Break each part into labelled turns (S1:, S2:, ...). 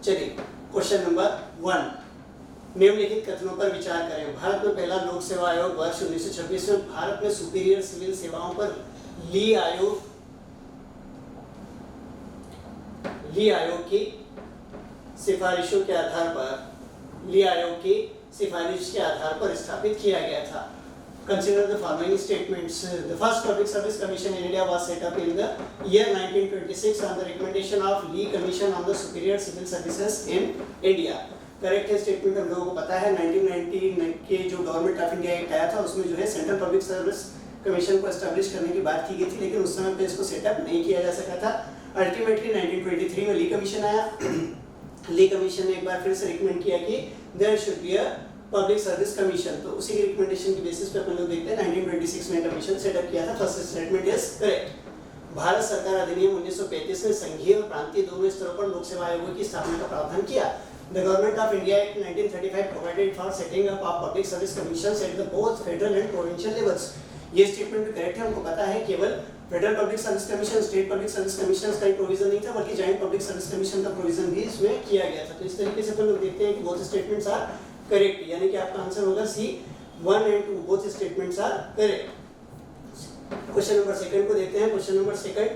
S1: चलिए question number 1, निम्नलिखित कथनों पर विचार करें। भारत में पहला लोक सेवा आयोग वर्ष 1926 में भारत में सुपीरियर सिविल सेवाओं पर ली आयोग की सिफारिशों के आधार पर स्थापित किया गया था। Consider the following statements. The first Public Service Commission in India was set up in the year 1926 on the recommendation of Lee Commission on the Superior Civil Services in India. Correct है statement, हम लोगों को पता है 1990 के जो government of India act आया था उसमें जो है सेंट्रल पब्लिक सर्विस कमीशन को एस्टैब्लिश करने की बात की गई थी, लेकिन उस समय पे इसको सेटअप नहीं किया जा सका था। अल्टीमेटली 1923 में ली कमीशन आया। ली कमीशन ने एक बार फिर से रिकमेंड किया कि there should be a public service commission, तो उसी की रिकमेंडेशन की बेसिस पे अपन लोग देखते हैं 1926 में कमीशन सेटअप किया था। First statement is correct. Bharat सरकार अधिनियम 1935 ने संघीय और प्रांतीय दोनों स्तरों पर लोक सेवा आयोगों की स्थापना का प्रावधान किया। The government of India act 1935 provided for setting up of public service commissions at the both federal and provincial levels. ये स्टेटमेंट भी करेक्ट है। हमको पता है केवल federal public service commission, state public service commission का प्रोविजन नहीं था, बल्कि जॉइंट पब्लिक सर्विस कमीशन का प्रोविजन भी इसमें किया गया था। तो इस तरीके से अपन लोग देखते हैं कि बोथ स्टेटमेंट्स आर करेक्ट, यानी कि आपका आंसर होगा C 1 and 2 both statements are correct. Question number 2 को देखते हैं। क्वेश्चन नंबर 2,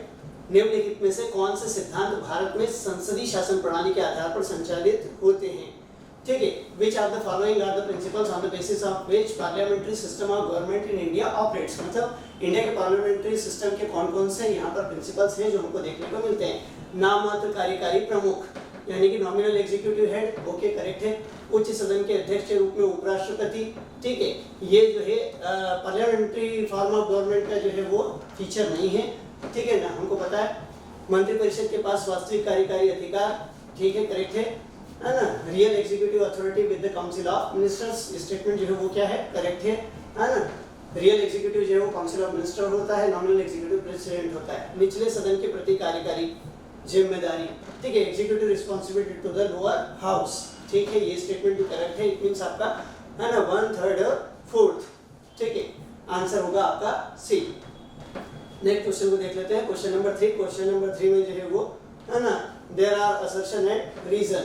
S1: निम्नलिखित में से कौन से सिद्धांत भारत में संसदीय शासन प्रणाली के आधार पर संचालित होते हैं? ठीक है, which of the following are the principles on the basis of which parliamentary system of government in India operates. मतलब इंडिया के पार्लियामेंट्री सिस्टम के कौन कौन से यहाँ पर प्रिंसिपल्स हैं जो हमको देखने को मिलते हैं। नाम मात्र कार्यकारी प्रमुख, यानी कि nominal executive head, okay correct है। उच्च सदन के अध्यक्ष के रूप में उपराष्ट्रपति, ठीक है, ये जो है पार्लियामेंट्री फॉर्म ऑफ गवर्नमेंट का जो है वो फीचर नहीं है, ठीक है ना, हमको पता है। मंत्रिपरिषद के पास वास्तविक कार्यकारी अधिकार, ठीक है करेक्ट है ना। Real executive authority with the council of ministers, statement जो है वो क्या है, करेक्ट है ना। रियल एग्जीक्यूटिव जो है वो काउंसिल ऑफ मिनिस्टर होता है, नॉमिनल एग्जीक्यूटिव प्रेसिडेंट होता है। निचले सदन के प्रति कार्यकारी जिम्मेदारी, ठीक है, executive responsibility to the lower house, ठीक है, ये स्टेटमेंट भी करेक्ट है। इट मींस आपका है ना 1/3 और 4th, ठीक है, आंसर होगा आपका सी। नेक्स्ट क्वेश्चन को देख लेते हैं। Question number 3। क्वेश्चन नंबर 3 में जो है वो है ना there are assertion and reason.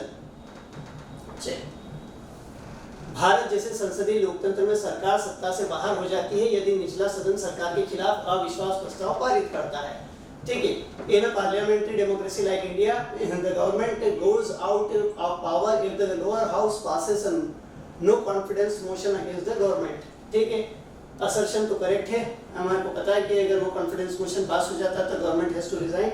S1: Bharat जैसे संसदीय लोकतंत्र में सरकार सत्ता से बाहर हो जाती है यदि निचला सदन सरकार के खिलाफ अविश्वास प्रस्ताव पारित करता है, ठीक है। In a parliamentary democracy like India the government goes out of power if the lower house passes a no confidence motion against the government, ठीक है। असर्शन तो करेक्ट है, हमारे को पता है कि अगर नो कॉन्फिडेंस मोशन पास हो जाता है तो government has to resign.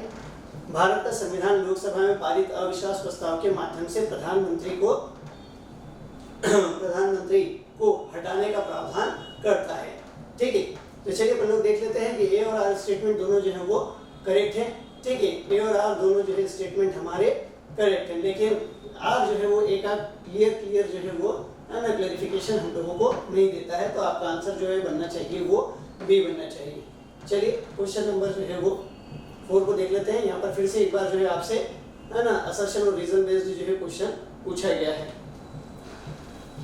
S1: Bharat का संविधान लोकसभा में पारित अविश्वास प्रस्ताव के माध्यम से प्रधानमंत्री को हटाने का प्रावधान करता है, ठीक है। तो चलिए अपन लोग देख लेते हैं कि ए और आर स्टेटमेंट दोनों जो है वो करेक्ट है, ठीक है। ए और आर दोनों जो है स्टेटमेंट हमारे करेक्ट है, लेकिन आर जो है वो एक आध क्लियर जो है वो है ना क्लैरिफिकेशन हम लोगों को नहीं देता है, तो आपका आंसर जो है बनना चाहिए वो बी बनना चाहिए। चलिए क्वेश्चन नंबर जो है वो 4 को देख लेते हैं। यहाँ पर फिर से एक बार जो है आपसे है ना असर्शन और रीजन बेस्ड जो है क्वेश्चन पूछा गया है।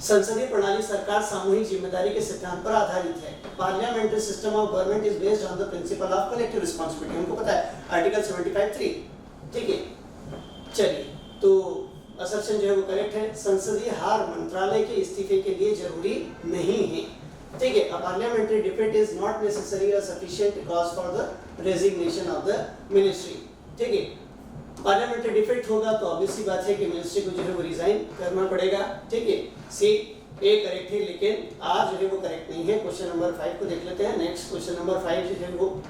S1: संसदीय प्रणाली सरकार सामूहिक जिम्मेदारी के सिद्धांत पर आधारित है। Parliamentary system of government is based on the principle of collective responsibility, हमको पता है आर्टिकल 75(3), ठीक है। चलिए तो असर्शन जो है वो करेक्ट है। संसदीय हार मंत्रालय के इस्तीफे के लिए जरूरी नहीं है, ठीक है। A parliamentary defeat is not necessary or sufficient cause for the resignation of the ministry, ठीक है। पार्लियामेंट्री डिफेक्ट होगा तो ऑब्वियस सी बात है कि मिनिस्ट्री को जो है वो रिजाइन करना पड़ेगा, ठीक है। सी ए करेक्ट है, लेकिन आर जो है वो करेक्ट नहीं है। क्वेश्चन नंबर 5 को देख लेते हैं। नेक्स्ट क्वेश्चन नंबर 5 जो है वो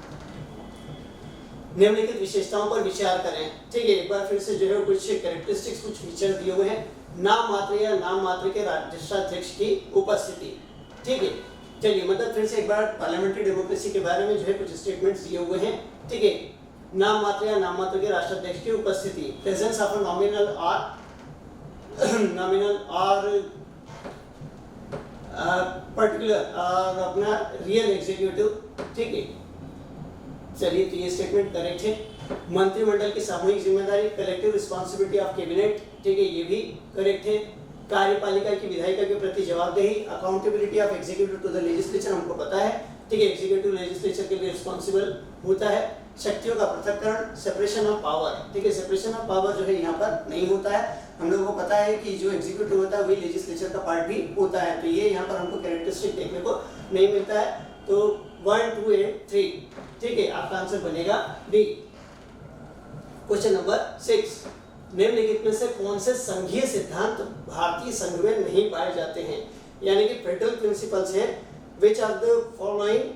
S1: निम्नलिखित विशेषताओं पर विचार करें, ठीक है। एक बार फिर से जो है कुछ कैरेक्टरिस्टिक्स, कुछ फीचर दिए हुए हैं। नाम मात्र या नाम मात्र के राष्ट्राध्यक्ष की उपस्थिति, ठीक है। चलिए मतलब फिर से एक बार पार्लियामेंट्री डेमोक्रेसी के बारे में जो है कुछ स्टेटमेंट्स दिए हुए हैं, ठीक है। नाम मात्र या नाम मात्र के राष्ट्राध्यक्ष की उपस्थिति, प्रेजेंस ऑफ अ नॉमिनल और पर्टिकुलर और अपना रियल एग्जीक्यूटिव, ठीक है। चलिए तो ये स्टेटमेंट करेक्ट है। मंत्रिमंडल की सामूहिक जिम्मेदारी, कलेक्टिव रिस्पांसिबिलिटी ऑफ कैबिनेट, ठीक है, ये भी करेक्ट है। कार्यपालिका की विधायिका के प्रति जवाबदेही, accountability of executive to the legislature, हमको पता है, ठीक है, एग्जीक्यूटिव लेजिस्लेचर के लिए रिस्पांसिबल होता है। शक्तियों का पृथक्करण, सेपरेशन ऑफ पावर। ठीक है, सेपरेशन ऑफ पावर जो है यहाँ पर नहीं होता है। हम लोगों को पता है कि जो एग्जीक्यूटिव होता है वही लेजिस्लेचर का पार्ट भी होता है, तो ये यहाँ पर हमको कैरेक्टरिस्टिक देखने को नहीं मिलता है। तो 1, 2 एंड 3, ठीक है, आपका आंसर बनेगा डी। क्वेश्चन नंबर 6, निम्नलिखित में से कौन से संघीय सिद्धांत भारतीय संघ में नहीं पाए जाते हैं, यानी कि फेडरल प्रिंसिपल्स है। which of the following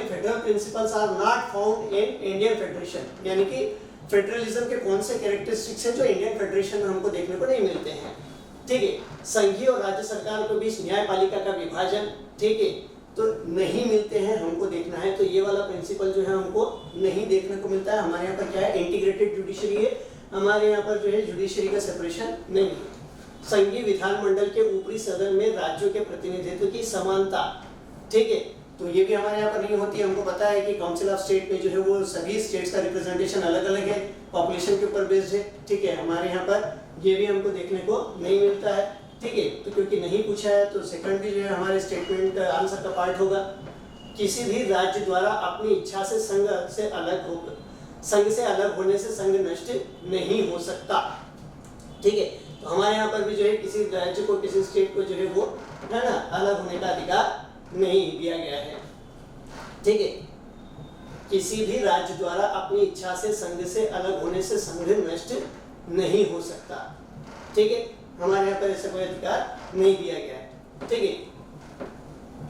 S1: federal principles are not found in Indian Federation, यानी कि फेडरलिज्म के कौन से कैरेक्टरिस्टिक्स हैं जो इंडियन फेडरेशन में हमको देखने को नहीं मिलते हैं। ठीक है, संघीय और राज्य सरकार के बीच न्यायपालिका का विभाजन, ठीक है, तो नहीं मिलते हैं, हमको देखना है। तो ये वाला प्रिंसिपल जो है हमको नहीं देखने को मिलता है। हमारे यहाँ पर क्या है, इंटीग्रेटेड जुडिशरी है, हमारे यहाँ पर जो है जुडिशरी का सेपरेशन नहीं है। संघीय विधानमंडल के ऊपरी सदन में राज्यों के प्रतिनिधित्व की समानता, ठीक है, तो ये भी हमारे यहाँ पर नहीं होती है। हमको पता है कि काउंसिल ऑफ स्टेट में जो है वो सभी स्टेट्स का रिप्रेजेंटेशन अलग अलग है, पॉपुलेशन के ऊपर बेस्ड है। ठीक है, हमारे यहाँ पर ये भी हमको देखने को नहीं मिलता है। ठीक है, तो क्योंकि नहीं पूछा है तो सेकंड भी जो है हमारे स्टेटमेंट आंसर का पार्ट होगा। किसी भी राज्य द्वारा अपनी इच्छा से संघ से अलग होने से संघ नष्ट नहीं हो सकता। ठीक है, तो हमारे यहाँ पर भी जो है किसी राज्य को, किसी स्टेट को जो है वो है ना अलग होने का अधिकार नहीं दिया गया है। ठीक है, किसी भी राज्य द्वारा अपनी इच्छा से संघ से अलग होने से संघ नष्ट नहीं हो सकता। ठीक है, हमारे यहाँ पर ऐसा कोई अधिकार नहीं दिया गया है। ठीक है,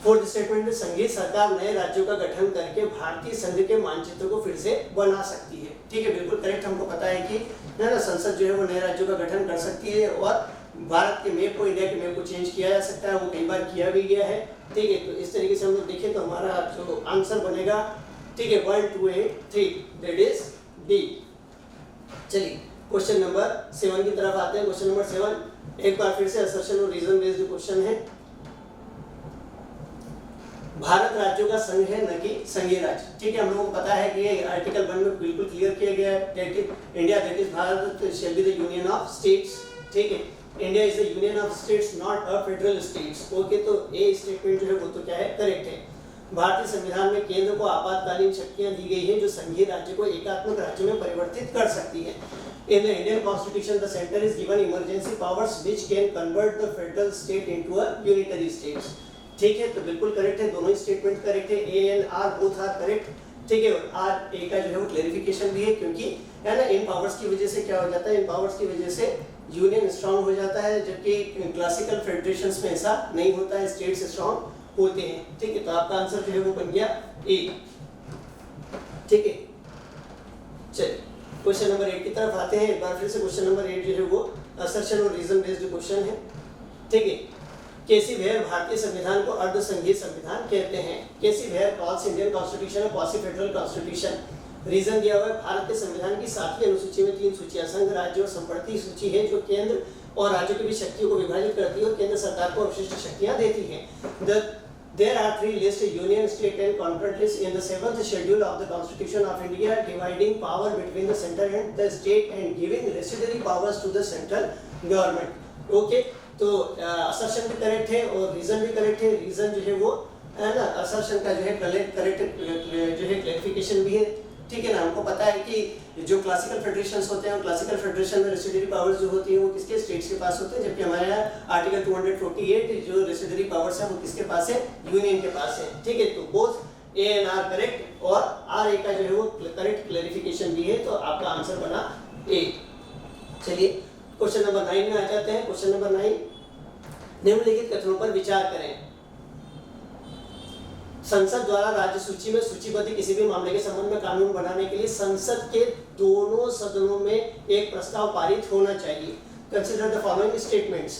S1: फोर्थ स्टेटमेंट में संघीय सरकार नए राज्यों का गठन करके भारतीय संघ के मानचित्र को फिर से बना सकती है। ठीक है, बिल्कुल करेक्ट। हमको पता है कि ना संसद जो है वो नए राज्यों का गठन कर सकती है और भारत के मैप को, इंडिया के मैप को चेंज किया जा सकता है, वो कई बार किया भी गया है। ठीक है, तो इस तरीके से हम लोग देखें तो हमारा जो आंसर बनेगा, ठीक है, 1, 2 एंड 3, दैट इज डी। चलिए क्वेश्चन नंबर 7 की तरफ आते हैं। क्वेश्चन नंबर 7 एक बार फिर से असर्शन और रीजन बेस्ड क्वेश्चन है। भारत राज्यों का संघ है, न कि संघीय राज्य। ठीक है, हम लोगों को पता है कि ये आर्टिकल 1 में बिल्कुल क्लियर किया गया है that India, that is Bharat shall be the union of states. ठीक है, India is the union of states, not a federal states. Okay, तो ए स्टेटमेंट जो है वो तो क्या है, करेक्ट है। भारतीय संविधान में केंद्र को आपातकालीन शक्तियां दी गई हैं जो संघीय राज्य को एकात्मक राज्य में परिवर्तित कर सकती है। In the Indian Constitution, the center is given emergency powers which can convert the federal state into a unitary states. ठीक है, तो बिल्कुल करेक्ट है, दोनों ही स्टेटमेंट करेक्ट है। A and R both are correct. ठीक है, आर ए का जो है वो क्लैरिफिकेशन भी है, क्योंकि है ना इन पावर्स की वजह से क्या हो जाता है, इन पावर्स की वजह से यूनियन स्ट्रांग हो जाता है, जबकि क्लासिकल फेडरेशंस में ऐसा नहीं होता है, स्टेट्स स्ट्रांग होते हैं। ठीक है, तो आपका आंसर जो है वो बन गया ए। ठीक है, चलिए क्वेश्चन नंबर 8 की तरफ आते हैं। एक बार फिर से क्वेश्चन नंबर 8 जो है वो असर्शन और रीजन बेस्ड क्वेश्चन है। ठीक है, केसी वेयर भारतीय संविधान को अर्ध संघीय संविधान कहते हैं। KC Wheare calls Indian constitution a quasi federal constitution. Reason दिया हुआ है, भारत के संविधान की 7वीं अनुसूची में 3 सूचियां संघ, राज्य और संप्रति सूची है जो केंद्र और राज्यों के बीच शक्तियों को विभाजित करती है और केंद्र सरकार को अवशिष्ट शक्तियां देती है। There are 3 lists: union, state and concurrent lists in the 7th schedule of the Constitution of India, dividing power between the center and the state and giving residuary powers to the central government. Okay, तो assertion भी correct है और reason भी correct है। Reason जो है वो है ना assertion का जो है करेक्ट जो है क्लैरिफिकेशन भी है। ठीक है ना, हमको पता है कि जो क्लासिकल फेडरेशंस होते हैं, क्लासिकल फेडरेशन में रेसिडरी पावर्स जो होती हैं वो किसके, स्टेट्स के पास होते हैं, जबकि हमारे यहाँ आर्टिकल 248 जो रेसिडरी पावर्स है वो किसके पास है, यूनियन के पास है। ठीक है, तो both A and R correct और आर ए का जो है वो करेक्ट क्लैरिफिकेशन भी है, तो आपका आंसर बना ए। चलिए क्वेश्चन नंबर 9 में आ जाते हैं। क्वेश्चन नंबर 9, निम्नलिखित कथनों पर विचार करें। संसद द्वारा राज्य सूची में सूचीबद्ध किसी भी मामले के संबंध में कानून बनाने के लिए संसद के दोनों सदनों में एक प्रस्ताव पारित होना चाहिए। Consider the following statements.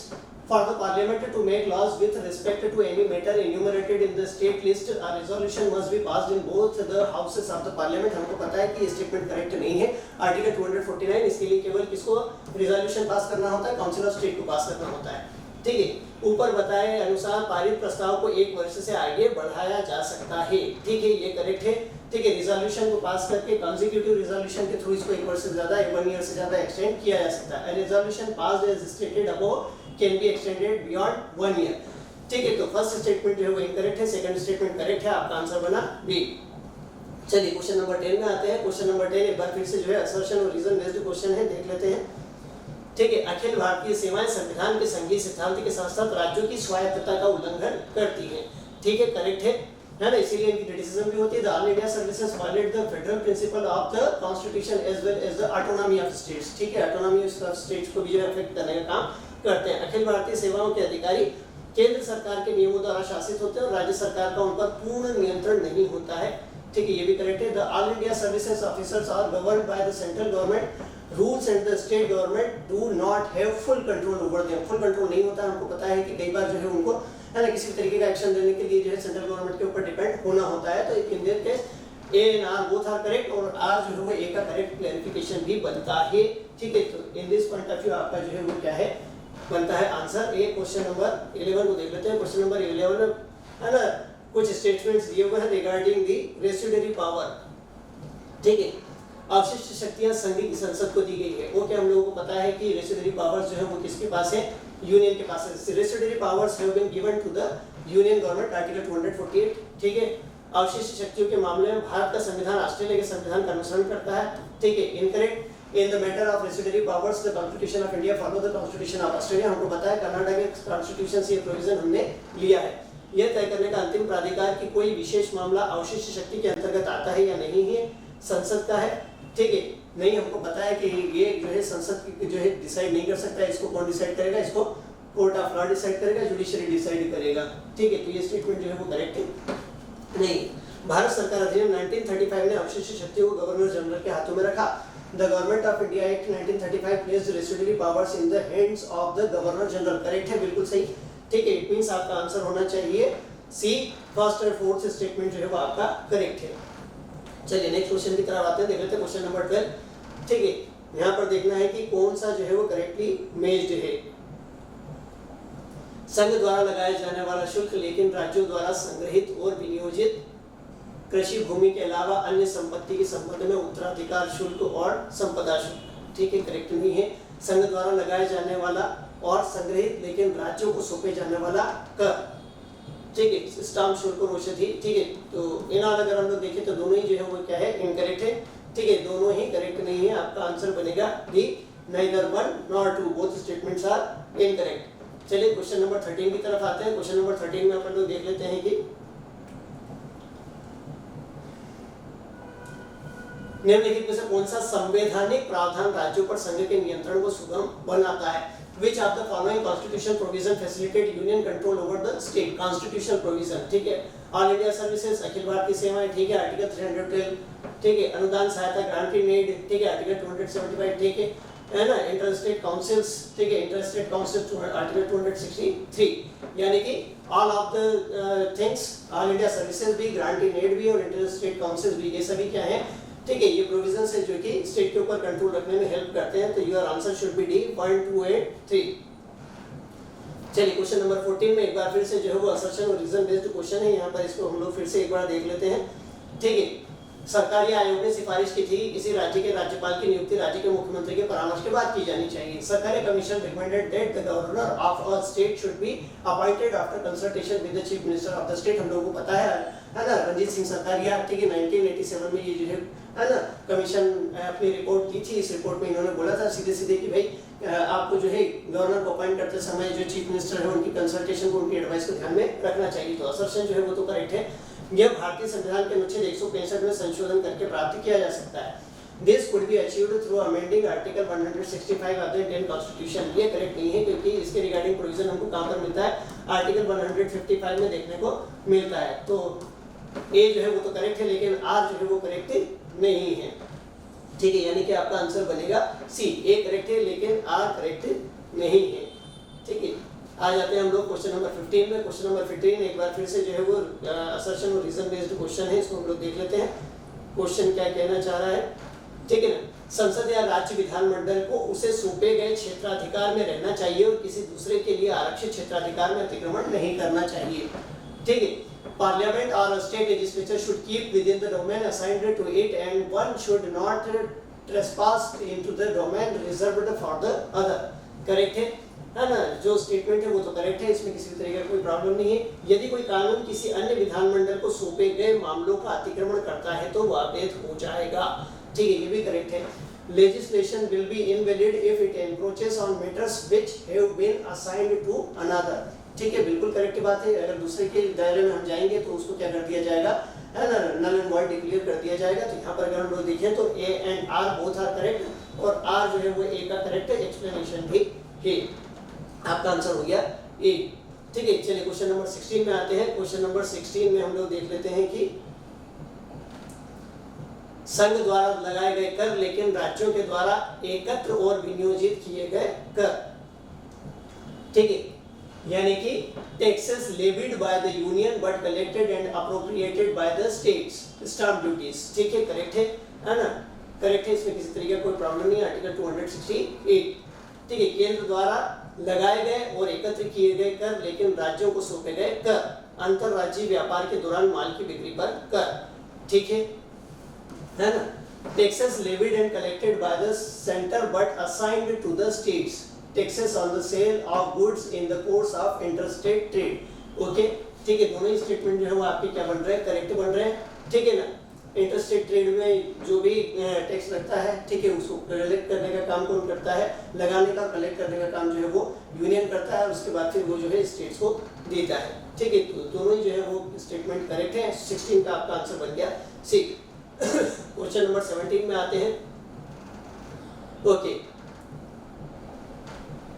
S1: For the parliament to make laws with respect to any matter enumerated in the state list, a resolution must be passed in both the houses of the parliament. हमको पता है कि ये statement correct नहीं है। Article 249 इसके लिए केवल किसको रेजोल्यूशन पास करना होता है, काउंसिल ऑफ स्टेट को पास करना होता है। ठीक है, ऊपर बताए अनुसार पारित प्रस्ताव को 1 वर्ष से आगे बढ़ाया जा सकता है। ठीक है, ये करेक्ट है। ठीक है, रिजोल्यूशन को पास करके कंसेक्यूटिव रिजोल्यूशन के थ्रू इसको 1 वर्ष से ज्यादा, 1 ईयर से ज्यादा एक्सटेंड किया जा सकता है। Resolution passed as stated above can be extended beyond 1 year. ठीक है, तो फर्स्ट स्टेटमेंट जो है वो इनकरेक्ट है, सेकंड स्टेटमेंट करेक्ट है, आपका आंसर बना बी। चलिए क्वेश्चन नंबर 10 में आते हैं। क्वेश्चन नंबर 10 एक बार फिर से जो है असर्शन और रीजन बेस्ड क्वेश्चन है, देख लेते हैं। ठीक है, अखिल भारतीय सेवाएं संविधान के संघीय सिद्धांत के साथ साथ राज्यों की स्वायत्तता का उल्लंघन करती हैं। ठीक है, करेक्ट है ना, इसीलिए इनकी क्रिटिसिज्म भी होती है। The all India services violate the federal principle of the constitution as well as the autonomy of states. ठीक है, ऑटोनॉमी ऑफ स्टेट्स को भी जो अफेक्ट करने का काम करते हैं। अखिल भारतीय सेवाओं के अधिकारी केंद्र सरकार के नियमों द्वारा शासित होते हैं और राज्य सरकार का उन पर पूर्ण नियंत्रण नहीं होता है। ठीक है, ये भी करेक्ट है। The all India services officers are governed by the central government rules and the state government do not have full control over them. Full control नहीं होता, हमको पता है कि कई बार जो है उनको है ना किसी तरीके का एक्शन लेने के लिए जो है सेंट्रल गवर्नमेंट के ऊपर डिपेंड होना होता है। तो in this case A and R both are correct और आर जो है वो ए का करेक्ट क्लैरिफिकेशन भी बनता है। ठीक है, तो in this point of view आपका जो है वो क्या है बनता है आंसर ए। क्वेश्चन नंबर 11 को देख लेते हैं। क्वेश्चन नंबर 11 में है ना कुछ स्टेटमेंट्स दिए हुए हैं रिगार्डिंग दी रेसिड्यूरी पावर। ठीक है, अवशिष्ट शक्तियां संघ की संसद को दी गई है। वो क्या हम लोगों को पता है कि रेसिड्यूरी पावर्स जो है वो किसके पास है, यूनियन के पास है। Residuary powers have been given to the union government article 248। ठीक है, अवशिष्ट शक्तियों के मामले में भारत का संविधान ऑस्ट्रेलिया के संविधान का अनुसरण करता है। ठीक है, incorrect. In the matter of residuary powers the Constitution of India follow the Constitution of Australia. हमको पता है कर्नाटक के कॉन्स्टिट्यूशन से ये प्रोविजन हमने लिया है। यह तय करने का अंतिम प्राधिकार कि कोई विशेष मामला अवशिष्ट शक्ति के अंतर्गत आता है या नहीं है संसद का है। ठीक है, नहीं हमको पता है कि ये जो है संसद की जो है डिसाइड नहीं कर सकता है। इसको कौन डिसाइड करेगा, इसको कोर्ट ऑफ लॉ डिसाइड करेगा, जुडिशरी डिसाइड करेगा। ठीक है, तो ये स्टेटमेंट जो है वो करेक्ट है नहीं। भारत सरकार अधिनियम 1935 ने अवशिष्ट शक्तियों को गवर्नर जनरल के हाथों में रखा। The government of India act 1935 placed residuary powers in the hands of the governor general. Correct है, बिल्कुल सही। ठीक है, इट मींस आपका आंसर होना चाहिए सी। फर्स्ट और फोर्थ स्टेटमेंट जो है वो आपका करेक्ट है। चलिए नेक्स्ट क्वेश्चन की तरफ आते हैं, देख लेते हैं क्वेश्चन नंबर 12। ठीक है, यहाँ पर देखना है कि कौन सा जो है वो करेक्टली मैच्ड है। संघ द्वारा लगाया जाने वाला शुल्क लेकिन राज्यों द्वारा संग्रहित और विनियोजित कृषि भूमि के अलावा अन्य संपत्ति के संबंध में उत्तराधिकार शुल्क और संपदा शुल्क। ठीक है, करेक्ट नहीं है। संघ द्वारा लगाया जाने वाला और संग्रहित लेकिन राज्यों को सौंपे जाने वाला कर। ठीक है, स्टाम्प शुल्क और औषधि। ठीक है, तो इन अगर हम लोग देखें तो दोनों ही जो है वो क्या है इनकरेक्ट है। ठीक है, दोनों ही करेक्ट नहीं है। आपका आंसर बनेगा D, neither one nor two, both statements are incorrect। चलिए क्वेश्चन नंबर 13 की तरफ आते हैं। क्वेश्चन नंबर 13 में अपन लोग देख लेते हैं कि निम्नलिखित में से कौन सा संवैधानिक प्रावधान राज्यों पर संघ के नियंत्रण को सुगम बनाता है। Which of the following constitutional provision facilitate union control over the state? Constitutional provision। ठीक है, all India services, Akhil Bharatiya सेवाएं। ठीक है, आर्टिकल 312। ठीक है, अनुदान सहायता ग्रांटिंग एड। ठीक है, आर्टिकल 275। ठीक है ना, इंटर स्टेट काउंसिल्स। ठीक है, इंटर स्टेट काउंसिल आर्टिकल 263। यानी कि all of the things, all India services भी, ग्रांटिंग एड भी और इंटर स्टेट काउंसिल्स भी, ये सभी क्या है। ठीक है, ये प्रोविजंस है जो कि स्टेट के ऊपर कंट्रोल रखने में हेल्प करते हैं। तो your answer should B D, 0.283। चलिए क्वेश्चन नंबर 14 में एक बार फिर से जो है वो असर्शन और रीजन बेस्ड क्वेश्चन है। यहाँ पर इसको हम लोग फिर से एक बार देख लेते हैं। ठीक है, सरकारी आयोग ने सिफारिश की थी कि किसी राज्य के राज्यपाल की नियुक्ति राज्य के मुख्यमंत्री के परामर्श के बाद की जानी चाहिए। सरकारी commission recommended that the governor of a state should be appointed after consultation with the chief minister of the state. हम लोगों को पता है ना, रणजीत सिंह सरकारिया। ठीक है, 1987 में ये जो है ना कमीशन अपनी रिपोर्ट की थी। इस रिपोर्ट में इन्होंने बोला था सीधे सीधे कि भाई आपको जो है गवर्नर को अपॉइंट करते समय जो चीफ मिनिस्टर है उनकी कंसल्टेशन को, उनकी एडवाइस को ध्यान में रखना चाहिए। तो असर्शन जो है वो तो करेक्ट है। यह भारतीय संविधान के अनुच्छेद 165 में संशोधन करके प्राप्त किया जा सकता है। This could be achieved through amending article 165 of the Indian constitution. ये करेक्ट नहीं है क्योंकि इसके रिगार्डिंग प्रोविजन हमको कहां पर मिलता है, आर्टिकल 155 में देखने को मिलता है। तो ए जो है वो तो करेक्ट है लेकिन आर जो है वो करेक्ट नहीं है। ठीक है, यानी कि आपका आंसर बनेगा सी। ए करेक्ट है लेकिन आर करेक्ट नहीं है। ठीक है, आ जाते हैं हम लोग क्वेश्चन नंबर 15 में। क्वेश्चन नंबर 15 एक बार फिर से जो है वो असर्शन और रीजन बेस्ड क्वेश्चन है। इसको हम लोग देख लेते हैं क्वेश्चन क्या कहना चाह रहा है। ठीक है ना, संसद या राज्य विधानमंडल को उसे सौंपे गए क्षेत्राधिकार में रहना चाहिए और किसी दूसरे के लिए आरक्षित क्षेत्राधिकार में अतिक्रमण नहीं करना चाहिए। ठीक है, Parliament or a state legislature should keep within the domain assigned to it and one should not trespass into the domain reserved for the other। Correct है ना, जो स्टेटमेंट है वो तो करेक्ट है, इसमें किसी भी तरह का कोई प्रॉब्लम नहीं है। यदि कोई कानून किसी अन्य विधानमंडल को सौंपे गए मामलों का अतिक्रमण करता है तो वह अवैध हो जाएगा, ठीक है, ये भी करेक्ट है। Legislation will be invalid if it encroaches on matters which have been assigned to another, ठीक है, बिल्कुल करेक्ट बात है। अगर दूसरे के दायरे में हम जाएंगे तो उसको क्या कर दिया जाएगा, है ना, नल एंड वॉइड डिक्लेयर कर दिया जाएगा। तो यहाँ पर अगर हम लोग देखें तो A and R both are correct, और आर जो है वो ए का करेक्ट एक्सप्लेनेशन भी है। आपका आंसर हो गया ए, ठीक है। चलिए क्वेश्चन नंबर 16 में आते हैं। क्वेश्चन नंबर 16 में हम लोग देख लेते हैं कि संघ द्वारा लगाए गए कर लेकिन राज्यों के द्वारा एकत्र और विनियोजित किए गए कर, ठीक है, यानी कि taxes levied by the union but collected and appropriated by the states, stamp duties, ठीक है, करेक्ट है ना, करेक्ट है, इसमें किसी तरीके का कोई प्रॉब्लम नहीं है। आर्टिकल 268, ठीक है, केंद्र द्वारा लगाए गए और एकत्र किए गए कर लेकिन राज्यों को सौंपे गए कर, अंतरराज्यीय व्यापार के दौरान माल की बिक्री पर कर, ठीक है ना। Taxes levied and collected by the centre but assigned to the states, taxes on the sale of goods in the course of interstate trade, okay, ठीक है, दोनों ही स्टेटमेंट जो है वो आपके क्या बन रहे हैं, करेक्ट बन रहे हैं, ठीक है ना। इंटरस्टेट ट्रेड में जो भी टैक्स लगता है, ठीक है, उसको कलेक्ट करने का काम कौन करता है, लगाने का, कलेक्ट करने का काम जो है वो यूनियन करता है, उसके बाद फिर वो जो है स्टेट्स को देता है, ठीक है, तो दोनों ही जो है वो स्टेटमेंट करेक्ट है। 16 का आपका आंसर बन गया सी। क्वेश्चन नंबर 17 में आते हैं। ओके,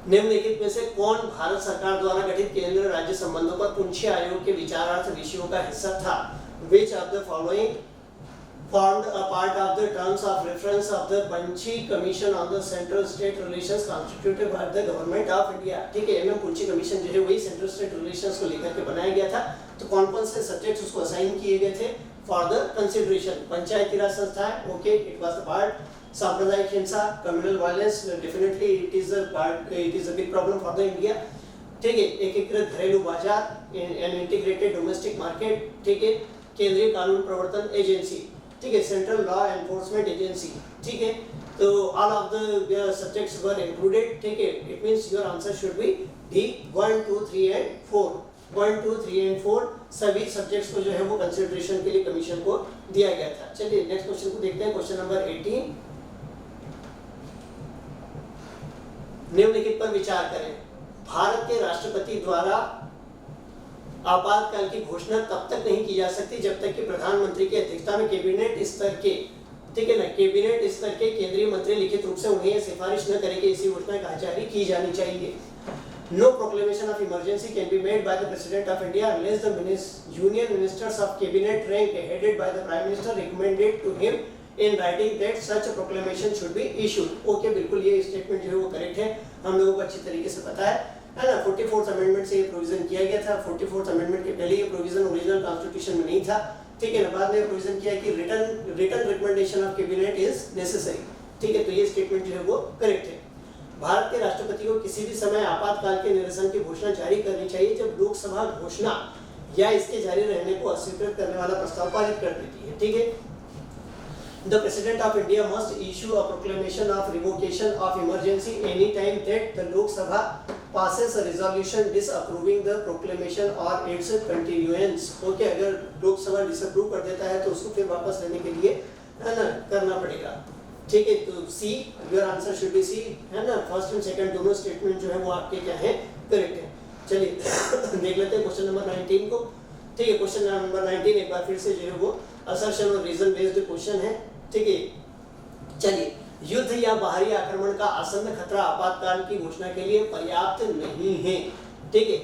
S1: निम्नलिखित में से कौन भारत सरकार द्वारा गठित केंद्र राज्य संबंधों पर पुंछी आयोग के विचारार्थ विषयों का हिस्सा था? Which of the following formed a part of the terms of reference of the Panchi Commission on the Central State Relations constituted by the Government of India, ठीक है, एमएम पुंछी कमीशन जो है वही सेंट्रल स्टेट रिलेशंस को लेकर के बनाया गया था। तो कौन-कौन से सब्जेक्ट्स उसको असाइन किए गए थे फॉर द कंसिडरेशन? पंचायती राज संस्था, okay, it was the part. सांप्रदायिक हिंसा, communal violence, definitely it is a part, it is a big problem for the India, ठीक है। एकीकृत घरेलू बाजार, एन इंटीग्रेटेड डोमेस्टिक मार्केट, ठीक है। केंद्रीय कानून प्रवर्तन एजेंसी, ठीक है, सेंट्रल लॉ एनफोर्समेंट एजेंसी, ठीक है। तो all of the subjects were included, ठीक है। It means your answer should B D 1 2 3 and 4, 1 2 3 and 4 सभी सब्जेक्ट्स को जो है वो कंसीडरेशन के लिए कमीशन को दिया गया था। चलिए नेक्स्ट क्वेश्चन को देखते हैं। क्वेश्चन नंबर 18, निम्नलिखित पर विचार करें। भारत के राष्ट्रपति द्वारा आपातकाल की घोषणा तब तक नहीं की जा सकती जब तक कि प्रधानमंत्री की अध्यक्षता में कैबिनेट स्तर के, ठीक है ना, कैबिनेट स्तर के केंद्रीय मंत्री लिखित रूप से उन्हें सिफारिश न करें कि ऐसी घोषणा जारी की जानी चाहिए। No proclamation of emergency can be made by the President of India unless the Union Ministers of Cabinet rank headed by the Prime Minister recommended to him in writing that such a proclamation should be issued. Okay, बिल्कुल ये statement जो है वो correct है, हम लोगों को अच्छी तरीके से पता है ना। 44th अमेंडमेंट से ये प्रोविजन किया गया था। 44th अमेंडमेंट के पहले ये प्रोविजन ओरिजिनल कॉन्स्टिट्यूशन में नहीं था, ठीक है ना। बाद में प्रोविजन किया कि written recommendation of cabinet is necessary, ठीक है। तो ये स्टेटमेंट जो है वो करेक्ट है। भारत के राष्ट्रपति को किसी भी समय आपातकाल के निरसन की घोषणा जारी करनी चाहिए जब लोकसभा घोषणा या इसके जारी रहने को अस्वीकृत करने वाला प्रस्ताव पारित कर देती है, ठीक है। The President of India must issue a proclamation of revocation of emergency any time that the Lok Sabha passes a resolution disapproving the proclamation or its continuance. Okay, अगर लोकसभा डिसअप्रूव कर देता है तो उसको फिर वापस लेने के लिए है ना करना पड़ेगा, ठीक है। तो C, your answer should be C, है ना। फर्स्ट एंड सेकंड दोनों स्टेटमेंट जो है वो आपके क्या है, करेक्ट है। चलिए देख लेते हैं क्वेश्चन नंबर 19 को, ठीक है। क्वेश्चन नंबर 19 एक बार फिर से जो है वो असर्शन और रीजन बेस्ड क्वेश्चन है, ठीक है। चलिए, युद्ध या बाहरी आक्रमण का आसन्न खतरा आपातकाल की घोषणा के लिए पर्याप्त नहीं है, ठीक है।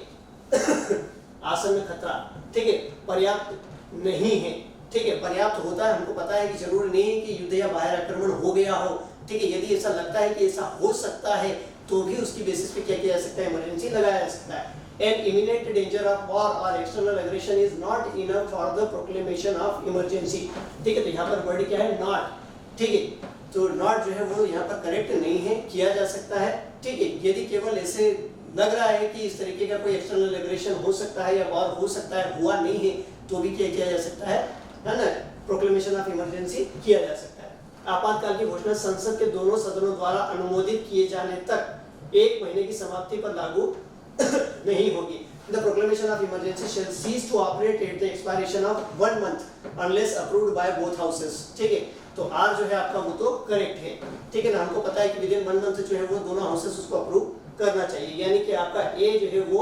S1: आसन्न खतरा, ठीक है, पर्याप्त नहीं है, ठीक है। पर्याप्त होता है, हमको पता है कि जरूरी नहीं है कि युद्ध या बाहर आक्रमण हो गया हो, ठीक है। यदि ऐसा लगता है कि ऐसा हो सकता है तो भी उसकी बेसिस पे क्या किया जा सकता है, इमरजेंसी लगाया जा सकता है। An imminent danger of war or external aggression is not enough for the proclamation of emergency, ठीक है। तो यहाँ पर वर्ड क्या है, not, ठीक है। तो not जो है वो यहाँ पर करेक्ट नहीं है, किया जा सकता है, ठीक है। यदि केवल ऐसे लग रहा है कि इस तरीके का कोई एक्सटर्नल एग्रेशन हो सकता है या वॉर हो सकता है, हुआ नहीं है, तो भी क्या किया जा सकता है ना, प्रोक्लेमेशन ऑफ इमरजेंसी किया जा सकता है। आपातकाल की घोषणा संसद के दोनों सदनों द्वारा अनुमोदित किए जाने तक 1 महीने की समाप्ति पर लागू नहीं होगी। The proclamation of emergency shall cease to operate at the expiration of 1 month unless approved by both houses। ठीक है, तो R जो है आपका वो तो करेक्ट है, ठीक है ना। हमको पता है कि विद इन 1 मंथ जो है वो दोनों हाउसेस उसको अप्रूव करना चाहिए, यानी कि आपका A जो है वो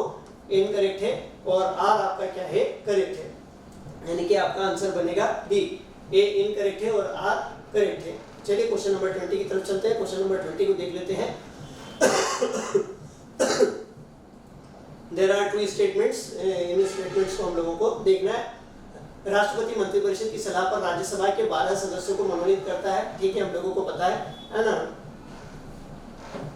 S1: इनकरेक्ट है और R आपका क्या है, करेक्ट है, यानी कि आपका आंसर बनेगा B। A इनकरेक्ट है और R करेक्ट है। चलिए क्वेश्चन नंबर 20 की तरफ चलते हैं। क्वेश्चन नंबर 20 को देख लेते हैं। There are 2 statements, in statements को हम लोगों को देखना है। राष्ट्रपति मंत्रिपरिषद की सलाह पर राज्यसभा के 12 सदस्यों को मनोनीत करता है, ठीक है, हम लोगों को पता है ना।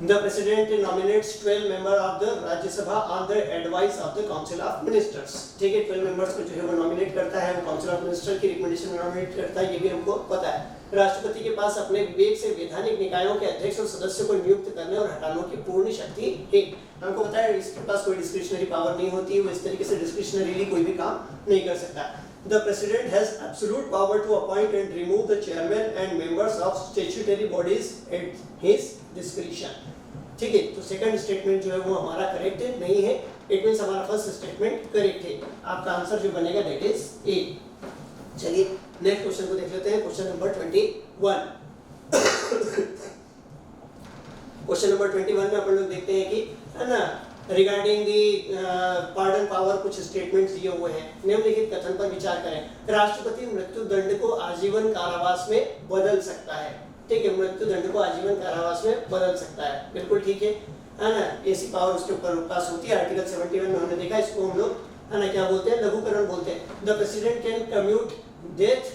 S1: The President nominates 12 members of the Rajya Sabha on the advice of the Council of Ministers। ठीक है, 12 members को जो है वो नॉमिनेट करता है, वो काउंसिल ऑफ मिनिस्टर की रिकमेंडेशन में नॉमिनेट करता है, ये भी हमको पता है। राष्ट्रपति के पास अपने विवेक से वैधानिक निकायों के अध्यक्ष और सदस्यों को नियुक्त करने और हटाने की पूर्ण शक्ति है। हमको पता है इसके पास कोई डिस्क्रिशनरी पावर नहीं होती है, वो इस तरीके से डिस्क्रिशनरीली कोई भी काम नहीं कर सकता। The President has absolute power to appoint and remove the chairman and members of statutory bodies at his discretion। ठीक है, तो सेकंड स्टेटमेंट जो है वो हमारा करेक्ट नहीं है, इट मींस हमारा फर्स्ट स्टेटमेंट करेक्ट है। आपका आंसर जो बनेगा दैट इज ए। चलिए नेक्स्ट क्वेश्चन को देख लेते हैं। Question number 21। क्वेश्चन नंबर 21 में अपन लोग देखते हैं कि है ना, रिगार्डिंग दी पार्डन पावर कुछ स्टेटमेंट्स दिए हुए हैं। निम्नलिखित कथन पर विचार करें। राष्ट्रपति मृत्यु दंड को आजीवन कारावास में बदल सकता है। ठीक है, मृत्यु दंड को आजीवन कारावास में बदल सकता है, बिल्कुल ठीक है ना। ऐसी पावर उसके ऊपर पास होती है। आर्टिकल 71 में हमने देखा, इसको हम लोग है ना क्या बोलते हैं, लघुकरण बोलते हैं। The president can commute death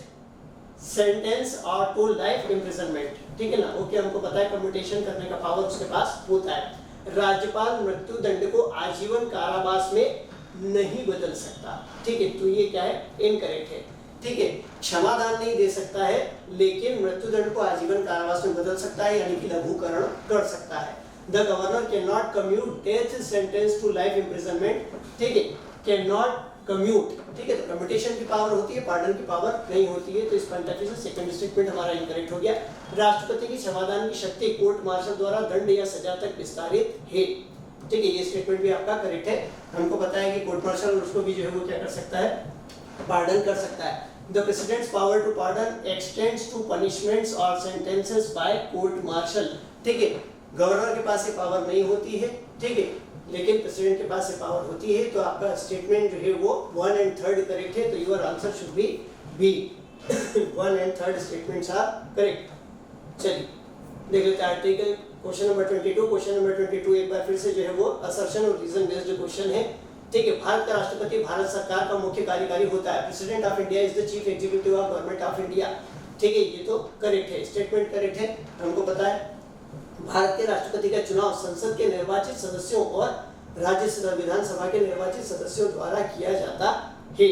S1: sentence और टू लाइफ इम्प्रिजनमेंट। ठीक है ना, ओके, हमको पता है कम्यूटेशन करने का पावर उसके पास होता है। राज्यपाल मृत्यु दंड को आजीवन कारावास में नहीं बदल सकता। ठीक है, तो ये क्या है, इनकरेक्ट है। ठीक है, क्षमादान नहीं दे सकता है, लेकिन मृत्युदंड को आजीवन कारावास में बदल सकता है, यानी कि लघुकरण कर सकता है। The governor can not commute death sentence to life imprisonment. ठीक है, कैन नॉट कम्यूट। ठीक है, तो कम्यूटेशन की पावर होती है, पार्डन की पावर नहीं होती है, तो इस पॉइंट ऑफ व्यू से सेकंड स्टेटमेंट हमारा इनकरेक्ट हो गया। राष्ट्रपति की क्षमादान की शक्ति कोर्ट मार्शल द्वारा दंड या सजा तक विस्तारित है। ठीक है, ये स्टेटमेंट भी आपका करेक्ट है। हमको पता है कि कोर्ट मार्शल उसको भी जो है वो क्या कर सकता है, पार्डन कर सकता है। The President's power to pardon extends to punishments or sentences by court martial। ठीक है, गवर्नर के पास ये पावर नहीं होती है, ठीक है, लेकिन प्रेसिडेंट के पास ये पावर होती है। तो आपका स्टेटमेंट जो है वो 1 and 3 करेक्ट है, तो your answer should be B. 1 and 3 statements are correct. चलिए देख लेते हैं article question number 22। Question number 22 एक बार फिर से जो है वो असर्शन और रीजन बेस्ड क्वेश्चन है। ठीक है, भारत का राष्ट्रपति भारत सरकार का मुख्य कार्यकारी होता है। President of India is the chief executive of government of India. ठीक है, ये तो करेक्ट है, स्टेटमेंट करेक्ट है। हमको पता है भारत के राष्ट्रपति का चुनाव संसद के निर्वाचित सदस्यों और राज्य विधानसभा के निर्वाचित सदस्यों द्वारा किया जाता है।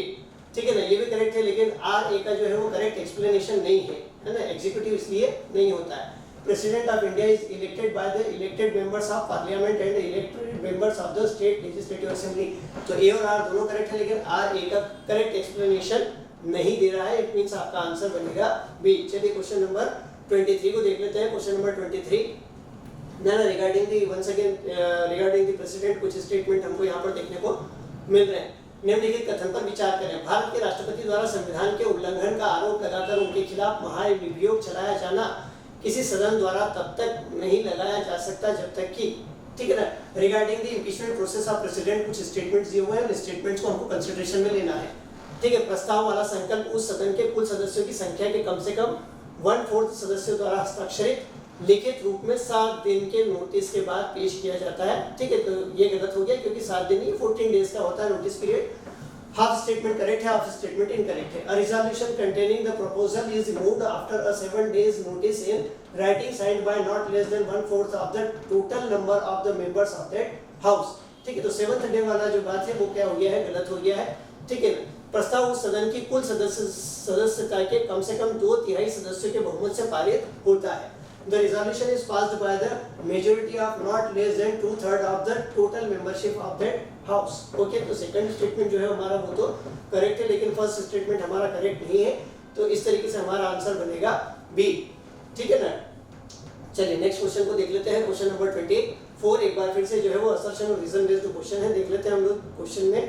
S1: ठीक है ना, ये भी करेक्ट है, लेकिन आर ए का जो है वो करेक्ट एक्सप्लेनेशन नहीं है ना, एग्जीक्यूटिव इसलिए नहीं होता है। President of India is elected by the elected members of Parliament and elected members of the State Legislative Assembly। तो A और R दोनों करेक्ट है, लेकिन R A का करेक्ट एक्सप्लेनेशन नहीं दे रहा है, इट मींस आपका आंसर बनेगा B। चलिए क्वेश्चन नंबर 23 को देख लेते हैं। क्वेश्चन नंबर 23 ना regarding the ones again regarding the president कुछ स्टेटमेंट हमको यहाँ पर देखने को मिल रहे हैं। निम्नलिखित कथन पर विचार करें। भारत के राष्ट्रपति द्वारा संविधान के उल्लंघन का आरोप लगाकर उनके खिलाफ महाभियोग चलाया जाना किसी सदन द्वारा तब तक नहीं लगाया जा सकता जब तक कि, ठीक है ना, regarding the impeachment process of president कुछ स्टेटमेंट्स दिए हुए हैं, उन स्टेटमेंट्स को हमको कंसीडरेशन में लेना है। ठीक है, प्रस्ताव वाला संकल्प उस सदन के कुल सदस्यों की संख्या के कम से कम 1/4 सदस्यों द्वारा हस्ताक्षरित लिखित रूप में 7 दिन के नोटिस के बाद पेश किया जाता है। ठीक है, तो ये गलत हो गया क्योंकि 7 दिन नहीं 14 डेज का होता है notice period. Half statement correct है, हाफ स्टेटमेंट इनकरेक्ट है। A resolution containing the proposal is moved after a 7 days notice in writing signed by not less than 1/4 of the total number of the members of that house। ठीक है, तो 7th day वाला जो बात है वो क्या हो गया है, गलत हो गया है। ठीक है, प्रस्ताव उस सदन की कुल सदस्यता के कम से कम 2/3 सदस्यों के बहुमत से पारित होता है। The resolution is passed by the majority of not less than 2/3 of the total membership of that house। Okay, तो सेकंड स्टेटमेंट जो है हमारा वो तो करेक्ट है, लेकिन फर्स्ट स्टेटमेंट हमारा करेक्ट नहीं है, तो इस तरीके से हमारा आंसर बनेगा बी। ठीक है ना। चलिए नेक्स्ट क्वेश्चन को देख लेते हैं, क्वेश्चन नंबर 24। एक बार फिर से जो है वो असर्शन और रीजन बेस्ड क्वेश्चन है। देख लेते हैं हम लोग क्वेश्चन में,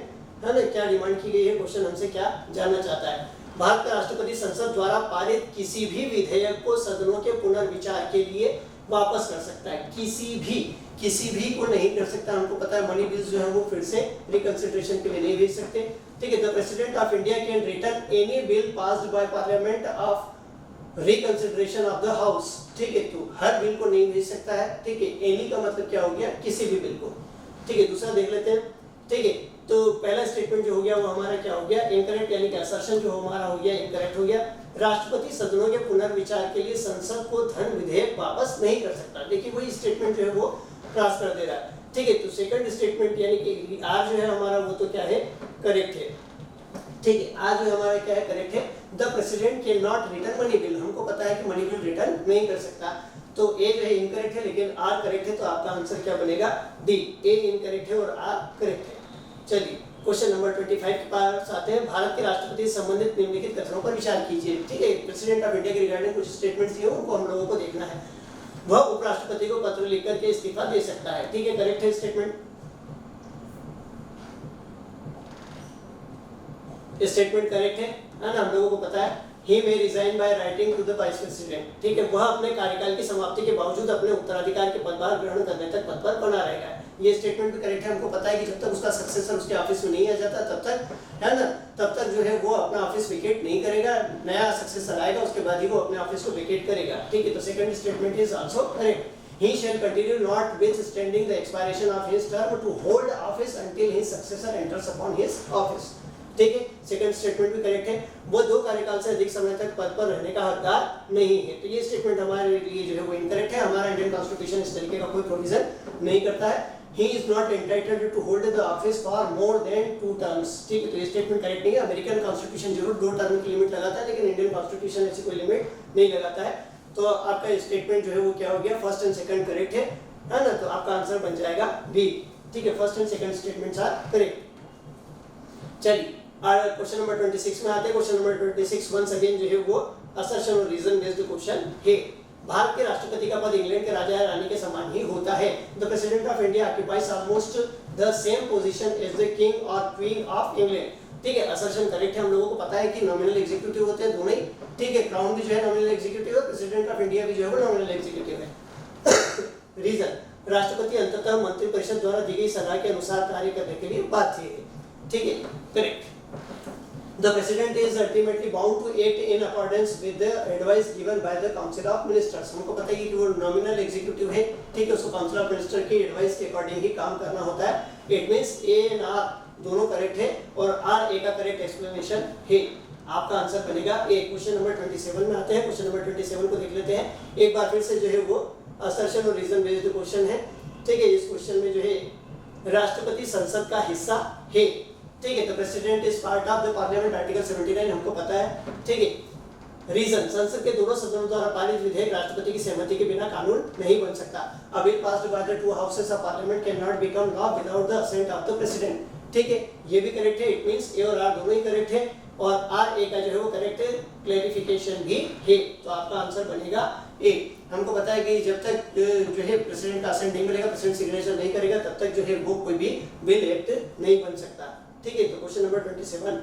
S1: है ना, क्या डिमांड की गई है, क्वेश्चन हमसे क्या जानना चाहता है। भारत का राष्ट्रपति संसद द्वारा पारित किसी भी विधेयक को सदनों के पुनर्विचार के लिए वापस कर सकता है। किसी भी को नहीं कर सकता। हमको पता है मनी बिल्स जो है वो फिर से रिकंसिडरेशन के लिए नहीं भेज सकते। ठीक है, the president of India can return any bill passed by parliament of reconsideration of the house. ठीक है, तो हर बिल को नहीं भेज सकता है। ठीक है, एनी का मतलब क्या हो गया, किसी भी बिल को। ठीक है, दूसरा देख लेते हैं। ठीक है, तो पहला स्टेटमेंट जो हो गया वो हमारा क्या हो गया, इनकरेक्ट, यानी कि असर्शन जो हमारा हो गया इनकरेक्ट हो गया। राष्ट्रपति सदनों के पुनर्विचार के लिए संसद को धन विधेयक वापस नहीं कर सकता। देखिए वही स्टेटमेंट जो है वो क्रॉस कर दे रहा है। ठीक है, तो सेकंड स्टेटमेंट यानी कि आर जो है हमारा वो तो क्या है, करेक्ट है। ठीक है, आज जो हमारा क्या है, करेक्ट है। The president can not return money bill, हमको पता है कि मनी बिल रिटर्न नहीं कर सकता। तो ए जो है इनकरेक्ट है लेकिन आर करेक्ट है, तो आपका आंसर क्या बनेगा, डी। ए इनकरेक्ट है और आर करेक्ट है। चलिए क्वेश्चन नंबर 25 के पास आते हैं। भारत के राष्ट्रपति से संबंधित निम्नलिखित कथनों पर विचार कीजिए। ठीक है, प्रेसिडेंट ऑफ इंडिया के रिगार्डिंग कुछ स्टेटमेंट्स दिए उनको हम लोगों को देखना है। वह उपराष्ट्रपति को पत्र लिख करके इस्तीफा दे सकता है। ठीक है, करेक्ट है स्टेटमेंट। स्टेटमेंट करेक्ट है ना, हम लोगों को पता है। He may resign by writing to the vice president. ठीक है, वह अपने कार्यकाल की समाप्ति के बावजूद अपने उत्तराधिकार के पदभार ग्रहण करने तक पद पर बना रहेगा। ये स्टेटमेंट भी करेक्ट है। हमको पता है कि जब तक उसका सक्सेसर उसके ऑफिस में नहीं आ जाता तब तक, है ना, तब तक जो है वो अपना ऑफिस वेकेट नहीं करेगा। नया सक्सेसर आएगा उसके बाद ही वो अपने ऑफिस को वेकेट करेगा। ठीक है, तो second statement is also correct. He shall continue notwithstanding the expiration of his term to hold office until his successor enters upon his office। ठीक है, सेकंड स्टेटमेंट भी करेक्ट है। वो 2 कार्यकाल से अधिक समय तक पद पर रहने का हकदार नहीं है। तो ये स्टेटमेंट हमारे लिए जो है वो इनकरेक्ट है। हमारा इंडियन कॉन्स्टिट्यूशन इस तरीके का कोई प्रोविजन नहीं करता है। He is not entitled to hold the office for more than 2 terms। ठीक है, तो ये स्टेटमेंट करेक्ट नहीं है। अमेरिकन कॉन्स्टिट्यूशन जरूर 2 टर्म की लिमिट लगाता है लेकिन इंडियन कॉन्स्टिट्यूशन ऐसी कोई लिमिट नहीं लगाता है। तो आपका स्टेटमेंट जो है वो क्या हो गया, फर्स्ट एंड सेकंड करेक्ट है ना, तो आपका आंसर बन जाएगा बी। ठीक है, first and second statements are correct. चलिए क्वेश्चन नंबर 26 में आते हैं। क्वेश्चन नंबर 26 वंस अगेन जो है वो असर्शन और रीजन बेस्ड क्वेश्चन है। भारत के राष्ट्रपति का पद इंग्लैंड के राजा या रानी के समान ही होता है। The president of India occupies almost the same position as the king और क्वीन ऑफ इंग्लैंड। ठीक है, असर्शन करेक्ट है। हम लोगों को पता है कि नॉमिनल एग्जीक्यूटिव होते हैं दोनों ही। ठीक है, क्राउन भी जो है नॉमिनल एग्जीक्यूटिव है, प्रेसिडेंट ऑफ इंडिया भी जो है वो नॉमिनल एग्जीक्यूटिव है। रीजन, राष्ट्रपति अंततः मंत्रिपरिषद द्वारा दी गई सलाह के अनुसार कार्य करने के लिए बाध्य है। ठीक है, correct. The president is ultimately bound to act in accordance with the advice given by the council of ministers। हमको पता है कि वो नॉमिनल एग्जीक्यूटिव है। ठीक है, उसको काउंसिल ऑफ मिनिस्टर की एडवाइस के अकॉर्डिंग ही काम करना होता है। It means A and R दोनों करेक्ट है और आर ए का करेक्ट एक्सप्लेनेशन है। आपका आंसर बनेगा ए। क्वेश्चन नंबर 27 में आते हैं। क्वेश्चन नंबर 27 को देख लेते हैं। एक बार फिर से जो है वो असर्शन और रीजन बेस्ड क्वेश्चन है। ठीक है, इस क्वेश्चन में जो है राष्ट्रपति संसद का हिस्सा है। ठीक है, तो president is part of the parliament, article 79 हमको पता है। ठीक है, रीजन, संसद के दोनों सदनों द्वारा पारित विधेयक राष्ट्रपति की सहमति के बिना कानून नहीं बन सकता। A bill passed by the 2 houses of parliament can not become law without the assent of the president. ठीक है, ये भी करेक्ट है। इट मींस ए और आर दोनों ही करेक्ट है और आर ए का जो है वो करेक्ट है। क्लैरिफिकेशन भी है, तो आपका आंसर बनेगा ए। हमको पता है कि जब तक जो है प्रेसिडेंट का असेंट नहीं मिलेगा, प्रेसिडेंट सिग्नेचर नहीं करेगा, तब तक जो है वो कोई भी बिल एक्ट नहीं बन सकता। ठीक है, तो question number 27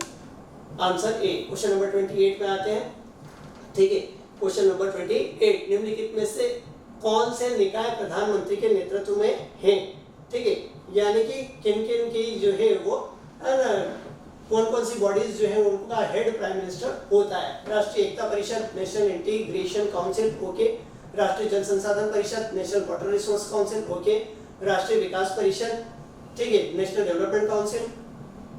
S1: answer A. Question number 28 में आते हैं। ठीक है, क्वेश्चन नंबर 28, निम्नलिखित में से कौन से निकाय प्रधानमंत्री के नेतृत्व में हैं? ठीक है, यानी कि किन किन की जो है वो कौन कौन सी बॉडीज जो है उनका हेड प्राइम मिनिस्टर होता है। राष्ट्रीय Ekta Parishad, national integration council, okay. राष्ट्रीय जल संसाधन परिषद, national water resource council, okay. राष्ट्रीय विकास परिषद, ठीक है, नेशनल डेवलपमेंट काउंसिल।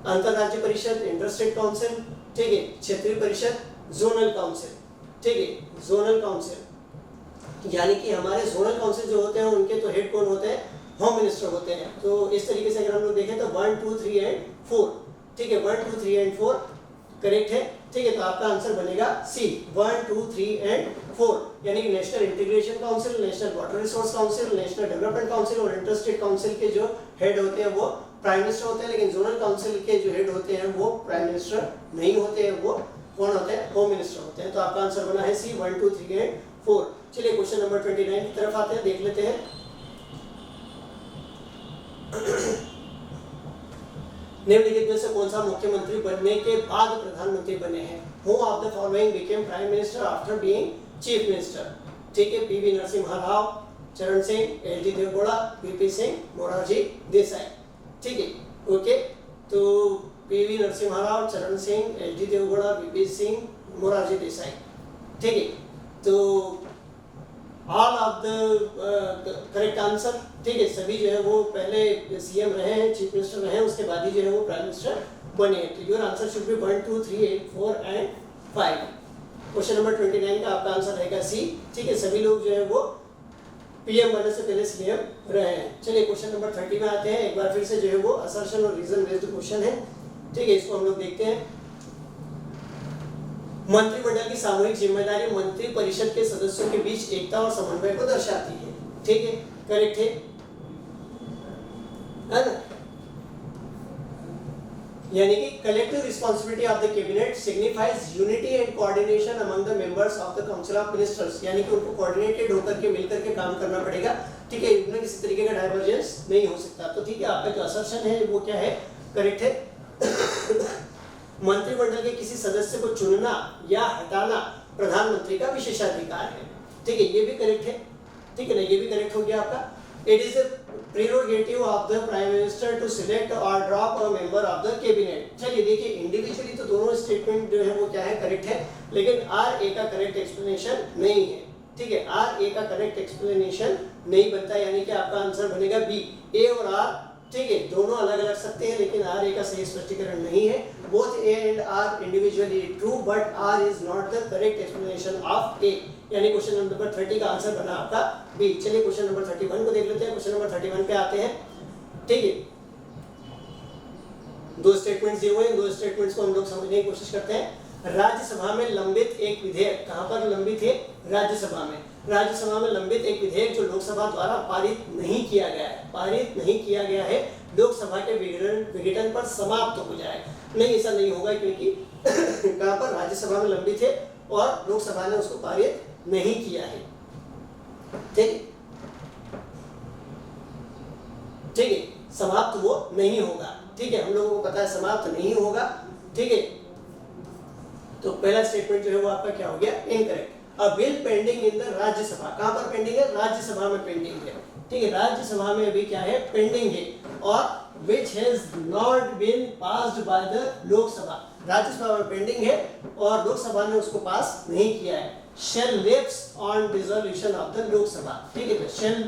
S1: अंतरराज्य परिषद, इंटरस्टेट काउंसिल, ठीक है। क्षेत्रीय परिषद, जोनल काउंसिल, ठीक है, जोनल काउंसिल। यानी कि हमारे जोनल काउंसिल जो होते हैं उनके तो हेड कौन होते हैं? होम मिनिस्टर होते हैं। तो इस तरीके से अगर हम लोग देखें तो 1, 2, 3 एंड 4, ठीक है, 1, 2, 3 एंड 4 करेक्ट है। ठीक है, तो आपका आंसर बनेगा सी, 1, 2, 3 एंड 4, यानी कि national integration council, national water resource council, national development council और इंटरस्टेट काउंसिल के जो हेड होते हैं वो प्राइम मिनिस्टर होते हैं। लेकिन जोनल काउंसिल के जो हेड होते हैं वो प्राइम मिनिस्टर नहीं होते हैं, वो कौन होते हैं? होम मिनिस्टर होते हैं। तो आपका आंसर बना है सी, 1, 2, 3 एंड 4। चलिए क्वेश्चन नंबर 29 की तरफ आते हैं, देख लेते हैं। निम्नलिखित में से कौन सा मुख्यमंत्री बनने के बाद प्रधानमंत्री बने हैं? Who of the following became prime minister after being chief minister? ठीक है, पीवी नरसिम्हा राव, चरण सिंह, एलजी देवगौड़ा, वीपी सिंह, मोरारजी देसाई। ठीक है, ओके, तो पीवी नरसिम्हा राव, चरण सिंह, एलजी देवगौड़ा, वीपी सिंह, मोरारजी देसाई। ठीक है, तो all of the correct answer. ठीक है, सभी जो है वो पहले सीएम रहे हैं, चीफ मिनिस्टर रहे हैं, उसके बाद ही जो है वो प्राइम मिनिस्टर बने। तो your answer should B 1 2 3 8 4 and 5। Question number 29 का आपका आंसर रहेगा सी। ठीक है, सभी लोग जो है वो पीएम बनने से पहले सीएम रहे हैं। चलिए क्वेश्चन नंबर 30 में आते हैं। एक बार फिर से जो है वो असर्शन और रीजन बेस्ड क्वेश्चन है। ठीक है, इसको हम लोग देखते हैं। मंत्रिमंडल की सामूहिक जिम्मेदारी मंत्री परिषद के सदस्यों के बीच एकता और समन्वय को दर्शाती है। ठीक है, करेक्ट है ना? यानी कि collective responsibility of the cabinet signifies unity and coordination among the members of the council of ministers, यानी कि उनको कोऑर्डिनेटेड होकर के मिलकर के काम करना पड़ेगा। ठीक है, इनमें किसी तरीके का डाइवर्जेंस नहीं हो सकता। तो ठीक है, आपका जो असर्शन है वो क्या है? करेक्ट है। मंत्रिमंडल के किसी सदस्य को चुनना या हटाना प्रधानमंत्री का विशेषाधिकार है। ठीक है, ये भी करेक्ट है। ठीक है ना, ये भी करेक्ट हो गया आपका। It is the prerogative of the prime minister to select और drop a member of the cabinet. चलिए देखिए, इंडिविजुअली तो दोनों स्टेटमेंट जो है वो क्या है? करेक्ट है, लेकिन आर ए का करेक्ट एक्सप्लेनेशन नहीं है। ठीक है, आर ए का करेक्ट एक्सप्लेनेशन नहीं बनता, यानी कि आपका आंसर बनेगा बी। ए और आर, ठीक है, दोनों अलग अलग सकते हैं, लेकिन आर ए का सही स्पष्टीकरण नहीं है। Both A and R individually true, but R is not the correct explanation of A, यानी क्वेश्चन नंबर 30 का आंसर बना आपका बी। चलिए क्वेश्चन नंबर 31 को देख लेते हैं। क्वेश्चन नंबर 31 पे आते हैं। ठीक है, दो स्टेटमेंट्स दिए हुए हैं, दो स्टेटमेंट्स को हम लोग समझने की कोशिश करते हैं। राज्यसभा में लंबित एक विधेयक, कहां पर लंबित है? राज्यसभा में। राज्यसभा में लंबित एक विधेयक जो लोकसभा द्वारा पारित नहीं किया गया है, पारित नहीं किया गया है, लोकसभा के विघटन पर समाप्त हो जाएगा। नहीं, ऐसा नहीं होगा, क्योंकि कहां पर? राज्यसभा में लंबित है और लोकसभा ने उसको पारित नहीं किया है। ठीक है, समाप्त वो नहीं होगा। ठीक है, हम लोगों को पता है समाप्त नहीं होगा। ठीक है, तो पहला स्टेटमेंट जो है वो आपका क्या हो गया? Incorrect. A bill pending in the Rajya Sabha, कहां पर पेंडिंग है? राज्यसभा में पेंडिंग है। ठीक है, राज्यसभा में अभी क्या है? पेंडिंग है, और which has not been passed by the Lok Sabha, Rajya Sabha में पेंडिंग है और लोकसभा ने उसको पास नहीं किया है। shall lapse on dissolution of the Lok Sabha. ठीक है, तो shall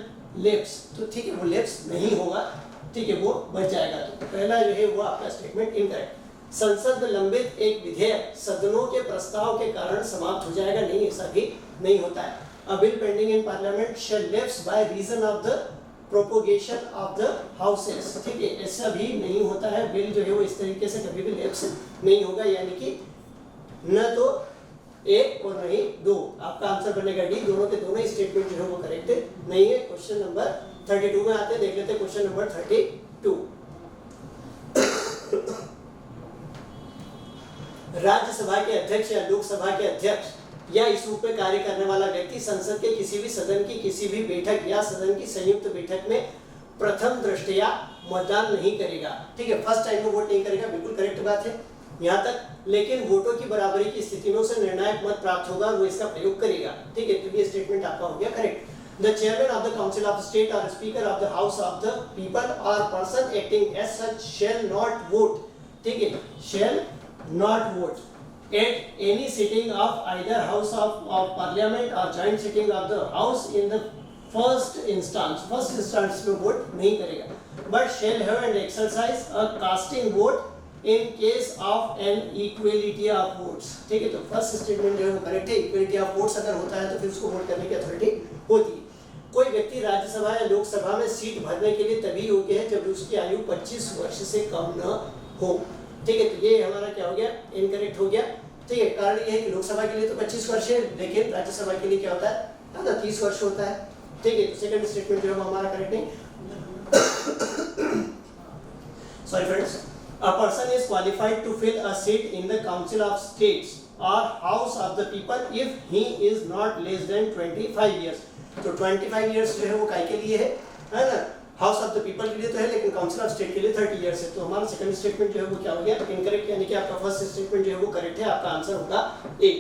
S1: lapse, तो ठीक है, वो lapse नहीं होगा। ठीक है, वो बच जाएगा। तो पहला जो है वो आपका स्टेटमेंट इनकरेक्ट। संसद में लंबित एक विधेयक सदनों के प्रस्ताव के कारण समाप्त हो जाएगा, नहीं, ऐसा भी नहीं होता है। A bill pending in parliament shall lapse by reason of the propagation of the houses। ठीक है, ऐसा भी नहीं होता है। बिल जो है वो इस तरीके से कभी भी लैप्स नहीं होगा, यानी कि न तो एक और नहीं दो। आपका आंसर बनेगा डी। दोनों के दोनों स्टेटमेंट जो है वो करेक्ट नहीं है। क्वेश्चन नंबर 32 में आते हैं, देख लेते हैं क्वेश्चन नंबर 32। राज्यसभा के अध्यक्ष या लोकसभा के अध्यक्ष या इस रूप में कार्य करने वाला व्यक्ति संसद के किसी भी सदन की किसी भी बैठक या सदन की संयुक्त बैठक में प्रथम दृष्टया मतदान नहीं करेगा। ठीक है, फर्स्ट टाइम में वोट नहीं करेगा, बिल्कुल करेक्ट बात है यहाँ तक। लेकिन वोटों की बराबरी की स्थिति में उसे निर्णायक मत प्राप्त होगा, वो इसका प्रयोग करेगा। ठीक है, तो ये स्टेटमेंट आपका हो गया correct. The chairman of the council of state or speaker of the house of the people or person acting as such shall not vote। ठीक है, shall not vote at any sitting of either house of parliament or joint sitting of the house in the first instance में vote नहीं करेगा, but shall have and exercise a casting vote in case of an equality of votes। ठीक है, तो first statement जो है वो correct है। इक्वलिटी ऑफ वोट्स अगर होता है तो फिर उसको वोट करने की अथॉरिटी होती है। कोई व्यक्ति राज्यसभा या लोकसभा में सीट भरने के लिए तभी योग्य है जब उसकी आयु 25 वर्ष से कम न हो। ठीक है, तो ये हमारा क्या हो गया? इनकरेक्ट हो गया। ठीक है, कारण ये है कि लोकसभा के लिए तो 25 वर्ष है, लेकिन राज्यसभा के लिए क्या होता है? 30 वर्ष होता है। ठीक है, तो सेकंड स्टेटमेंट जो है वो हमारा करेक्ट नहीं। Sorry friends, a person is qualified to fill a seat in the council of states or House of the People if he is not less than 25 years. तो 25 years जो है वो काय के लिए है ना, हाउस ऑफ द पीपल के लिए तो है, लेकिन काउंसिल ऑफ स्टेट के लिए 30 इयर्स है। तो हमारा सेकंड स्टेटमेंट जो है वो क्या हो गया, इनकरेक्ट, यानी कि आपका फर्स्ट स्टेटमेंट जो है वो करेक्ट है, आपका आंसर होगा ए।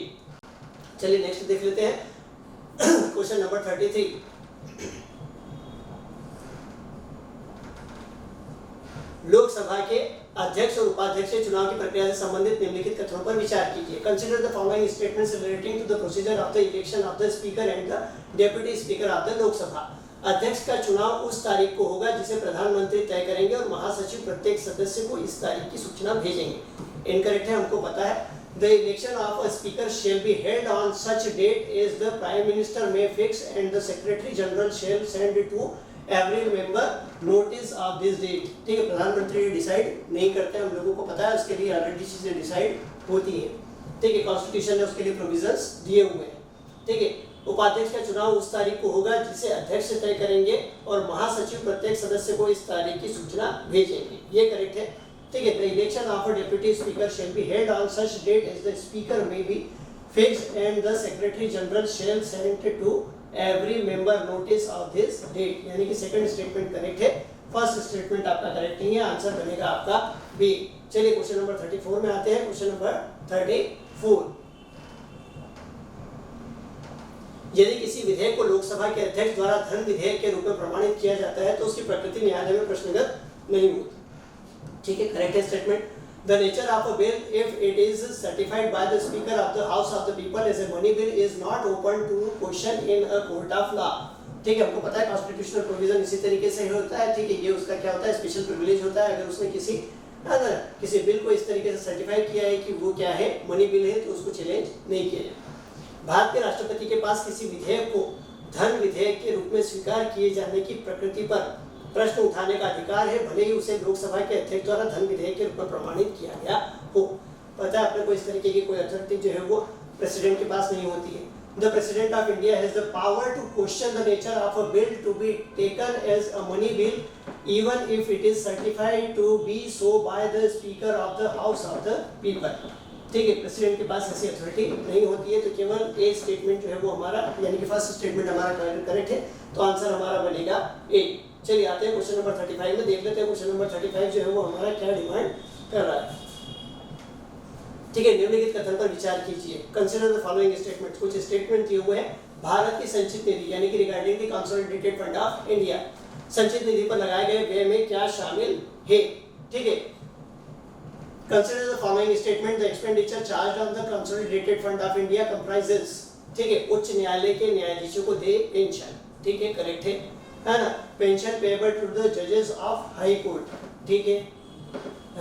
S1: चलिए नेक्स्ट देख लेते हैं, क्वेश्चन नंबर 33। लोकसभा के अध्यक्ष और उपाध्यक्ष के चुनाव की प्रक्रिया से संबंधित निम्नलिखित कथनों पर विचार कीजिए। Consider the following statements relating to the procedure of the election of the speaker and the deputy speaker of the Lok Sabha. अध्यक्ष का चुनाव उस तारीख को होगा जिसे प्रधानमंत्री तय करेंगे और महासचिव प्रत्येक सदस्य को इस तारीख की सूचना भेजेंगे। इनकरेक्ट है, हमको पता है। The election of a speaker shall be held on such date as the Prime Minister may fix and the Secretary General shall send to every member notice of this date। ठीक है, प्रधानमंत्री decide नहीं करते, हम लोगों को पता है, उसके लिए ऑलरेडी चीजें डिसाइड होती है। ठीक है, कॉन्स्टिट्यूशन ने उसके लिए प्रोविजंस दिए हुए हैं। ठीक है, उपाध्यक्ष का चुनाव उस तारीख को होगा जिसे अध्यक्ष तय करेंगे और महासचिव प्रत्येक सदस्य को इस तारीख की सूचना भेजेंगे, ये करेक्ट है। ठीक है, the election of a deputy speaker shall be held on such date as the speaker may be fixed and the secretary general shall send to every member notice of this date, यानी कि second statement correct है, first statement आपका correct नहीं है, answer बनेगा आपका B. चलिए question number 34 में आते हैं। क्वेश्चन नंबर 34, यदि किसी विधेयक को लोकसभा के अध्यक्ष द्वारा धन विधेयक के रूप में प्रमाणित किया जाता है तो उसकी प्रकृति न्यायालय में प्रश्नगत नहीं होती। ठीक है, करेक्ट है statement. The nature of a bill, if it is certified by the Speaker of the House of the People as a money bill, is not open to question in a court of law। ठीक है, हमको पता है constitutional provision इसी तरीके से होता है। ठीक है, ये उसका क्या होता है, स्पेशल प्रिविलेज होता है। अगर उसने किसी बिल को इस तरीके से सर्टिफाई किया है कि वो क्या है, मनी बिल है, तो उसको चैलेंज नहीं किया जाए। भारत के राष्ट्रपति के पास किसी विधेयक को धन विधेयक के रूप में स्वीकार किए जाने की प्रकृति पर प्रश्न उठाने का अधिकार है, भले ही उसे लोकसभा के अध्यक्ष द्वारा धन विधेयक के रूप में प्रमाणित किया गया हो। पता है अपने को, इस तरीके की कोई अथॉरिटी जो है वो प्रेसिडेंट के पास नहीं होती है। The president of India has the power to question the nature of a bill to be taken as a money bill even if it is certified to be so by the speaker of the house of the people. ठीक है, president के पास ऐसी authority नहीं होती है। तो केवल ए statement जो है वो हमारा, यानी कि फर्स्ट स्टेटमेंट हमारा करेक्ट है, तो आंसर हमारा बनेगा ए। चलिए आते हैं क्वेश्चन नंबर 35 में, देख लेते हैं क्वेश्चन नंबर 35 जो है वो हमारा क्या डिमांड कर रहा है। ठीक है, निम्नलिखित कथन पर विचार कीजिए। Consider the following statements. कुछ स्टेटमेंट दिए हुए हैं। भारत की संचित निधि, यानी कि regarding the Consolidated Fund of India, संचित निधि पर लगाए गए व्यय में क्या शामिल है। ठीक है, consider the following statement. The expenditure charged on the Consolidated Fund of India comprises. ठीक है, उच्च न्यायालय के न्यायाधीशों को दे पेंशन। ठीक है, करेक्ट है ना। पेंशन पेएबल टू द जजेस ऑफ हाई कोर्ट। ठीक है,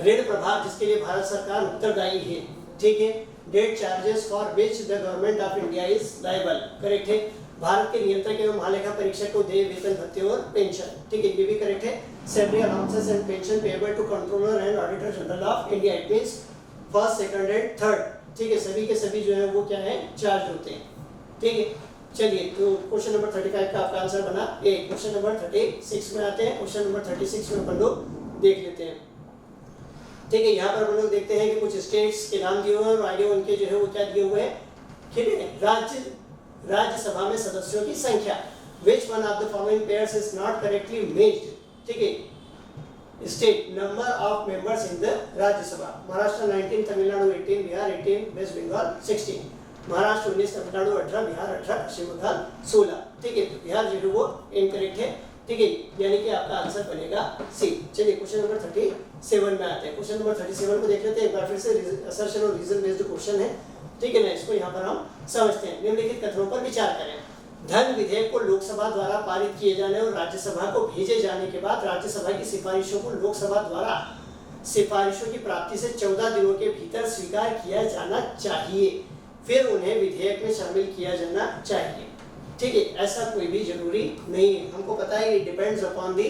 S1: ऋण प्रभार जिसके लिए भारत सरकार उत्तरदायी है। ठीक है, debt charges for which the government of India is liable. Correct है, भारत के नियंत्रक एवं महालेखा परीक्षक को दे वेतन भत्ते और पेंशन। ठीक है, ये भी करेक्ट है। Salary allowances and pension payable to controller and auditor general of India, it means first, second and third. ठीक है, सभी के सभी जो है वो क्या है, चार्ज होते हैं। ठीक है, चलिए तो क्वेश्चन नंबर 35 का आपका आंसर बना ए। क्वेश्चन नंबर 36 में आते हैं। क्वेश्चन नंबर 36 में अपन लोग देख लेते हैं। ठीक है, यहाँ पर अपन लोग देखते हैं कि कुछ स्टेट्स के नाम दिए हुए हैं और आगे उनके जो है वो क्या दिए हुए हैं, ठीक है, राज्यसभा में सदस्यों की संख्या। Which one of the following pairs is not correctly matched. ठीक है, state number of members in the Rajya Sabha. Maharashtra 19, Tamil Nadu 18, Bihar 18, West Bengal 16। Maharashtra 19, Tamil Nadu 18, Bihar 18, Paschim Bengal 16। ठीक है, तो बिहार जो है वो इनकरेक्ट है। ठीक है, यानी कि आपका आंसर बनेगा सी। चलिए क्वेश्चन नंबर 37 में आते हैं। क्वेश्चन नंबर 37 को देख लेते हैं एक बार फिर से। असर्शन और रीजन बेस्ड क्वेश्चन है। ठीक है ना, इसको यहाँ पर हम समझते हैं। निम्नलिखित कथनों पर विचार करें। धन विधेयक को लोकसभा द्वारा पारित किए जाने और राज्यसभा को भेजे जाने के बाद राज्यसभा की सिफारिशों को लोकसभा द्वारा सिफारिशों की प्राप्ति से 14 दिनों के भीतर स्वीकार किया जाना चाहिए, फिर उन्हें विधेयक में शामिल किया जाना चाहिए। ठीक है, ऐसा कोई भी जरूरी नहीं है। हमको पता है ये depends upon the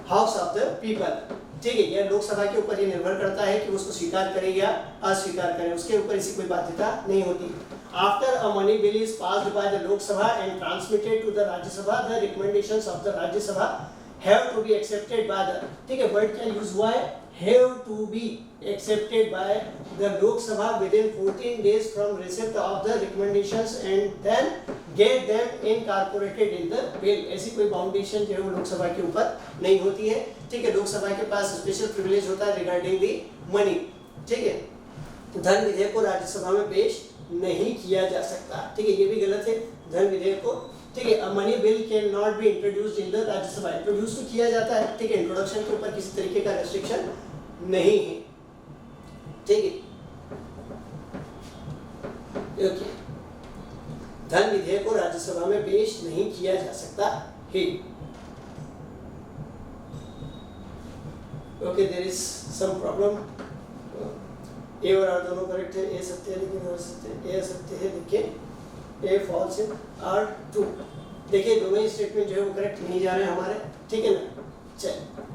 S1: house of the people. ठीक है, यह लोकसभा के ऊपर ये निर्भर करता है कि उसको स्वीकार करे या अस्वीकार करे, उसके ऊपर इसी कोई बाध्यता नहीं होती। After a money bill is passed by the Lok Sabha and transmitted to the Rajya Sabha, the recommendations of the Rajya Sabha have to be accepted by the, ठीक है, वर्ड क्या यूज हुआ है, have to be accepted by the Lok Sabha within 14 days from receipt of the recommendations and then get them incorporated in the bill. ऐसी कोई बाउंडेशन जो है वो लोकसभा के ऊपर नहीं होती है, ठीक है। लोकसभा के पास स्पेशल प्रिविलेज होता है रिगार्डिंग दी मनी, ठीक है। धन विधेयक को राज्यसभा में पेश नहीं किया जा सकता, ठीक है, ये भी गलत है। धन विधेयक को, ठीक है, अ money bill can not be introduced in the Rajya Sabha. Introduce तो किया जाता है, ठीक है, इंट्रोडक्शन के ऊपर किसी तरीके का रेस्ट्रिक्शन नहीं है, ठीक है, ओके। धन विधेयक को राज्यसभा में पेश नहीं किया जा सकता है, okay. There is some problem, A और आर दोनों करेक्ट है, ए सत्य है लेकिन आर सत्य है, ए सत्य है देखिए, ए फॉल्स है, आर ट्रू। देखिए दोनों ही स्टेटमेंट जो है वो करेक्ट नहीं जा रहे हैं हमारे, ठीक है ना। चलिए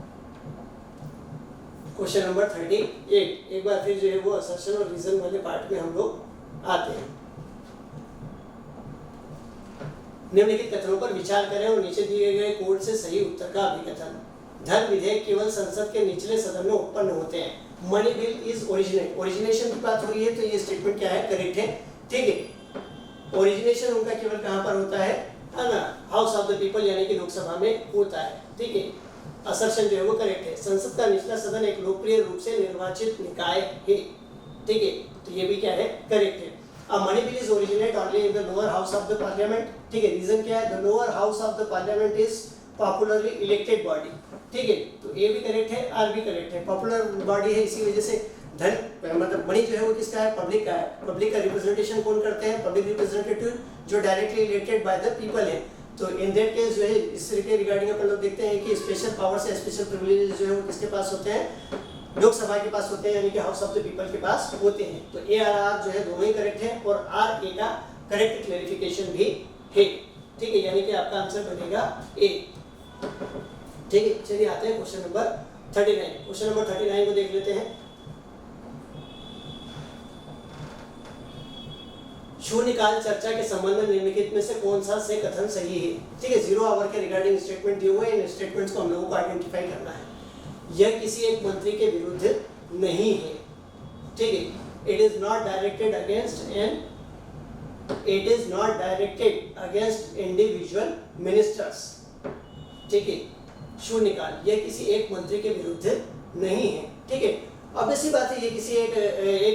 S1: क्वेश्चन नंबर 38, एक बार फिर जो है वो असर्शन और रीजन वाले पार्ट में हम लोग आते हैं। निम्नलिखित कथनों पर विचार करें और नीचे दिए गए कोड से सही उत्तर का अभिकथन। धन विधेयक केवल संसद के निचले सदन में उत्पन्न होते हैं। Money bill is originate, origination की बात हो रही है तो ये स्टेटमेंट क्या है, करेक्ट है, ठीक है। ओरिजिनेशन उनका केवल कहां पर होता है ना, हाउस ऑफ द पीपल यानी कि लोकसभा में होता है, ठीक है। असर्शन जो है वो करेक्ट है। संसद का निचला सदन एक लोकप्रिय रूप से निर्वाचित निकाय है, ठीक है, तो ये भी क्या है, करेक्ट है। A money bill is originate only in the lower house of the parliament, ठीक है। रीजन क्या है, the lower house of the parliament is popularly elected body, ठीक है, तो ए भी करेक्ट है, आर भी करेक्ट है। पॉपुलर बॉडी है, इसी वजह से धन मतलब मनी जो है वो किसका है, पब्लिक का है। पब्लिक का रिप्रेजेंटेशन कौन करते हैं, पब्लिक रिप्रेजेंटेटिव जो directly elected by the people है। तो इन दैट केस जो है इस तरह के रिगार्डिंग अपन लोग देखते हैं कि स्पेशल पावर्स या स्पेशल प्रिविलेजेस जो है वो किसके पास होते हैं, लोकसभा के पास होते हैं, यानी कि हाउस ऑफ द पीपल के पास होते हैं। तो ए आर आर जो है दोनों ही करेक्ट है और आर ए का करेक्ट क्लैरिफिकेशन भी है, ठीक है, यानी कि आपका आंसर बनेगा ए, ठीक है। चलिए आते हैं क्वेश्चन नंबर 39। क्वेश्चन नंबर 39 को देख लेते हैं। शून्यकाल चर्चा के संबंध में निम्नलिखित में से कौन सा से कथन सही है, ठीक है। 0 आवर के रिगार्डिंग स्टेटमेंट दिए हुए हैं, इन स्टेटमेंट्स को हम लोगों को आइडेंटिफाई करना है। यह किसी एक मंत्री के विरुद्ध नहीं है, ठीक है। It is not directed against an, it is not directed against individual ministers, ठीक है। शून्यकाल यह किसी एक मंत्री के विरुद्ध नहीं है, ठीक है। अब ऐसी बात है, ये किसी एक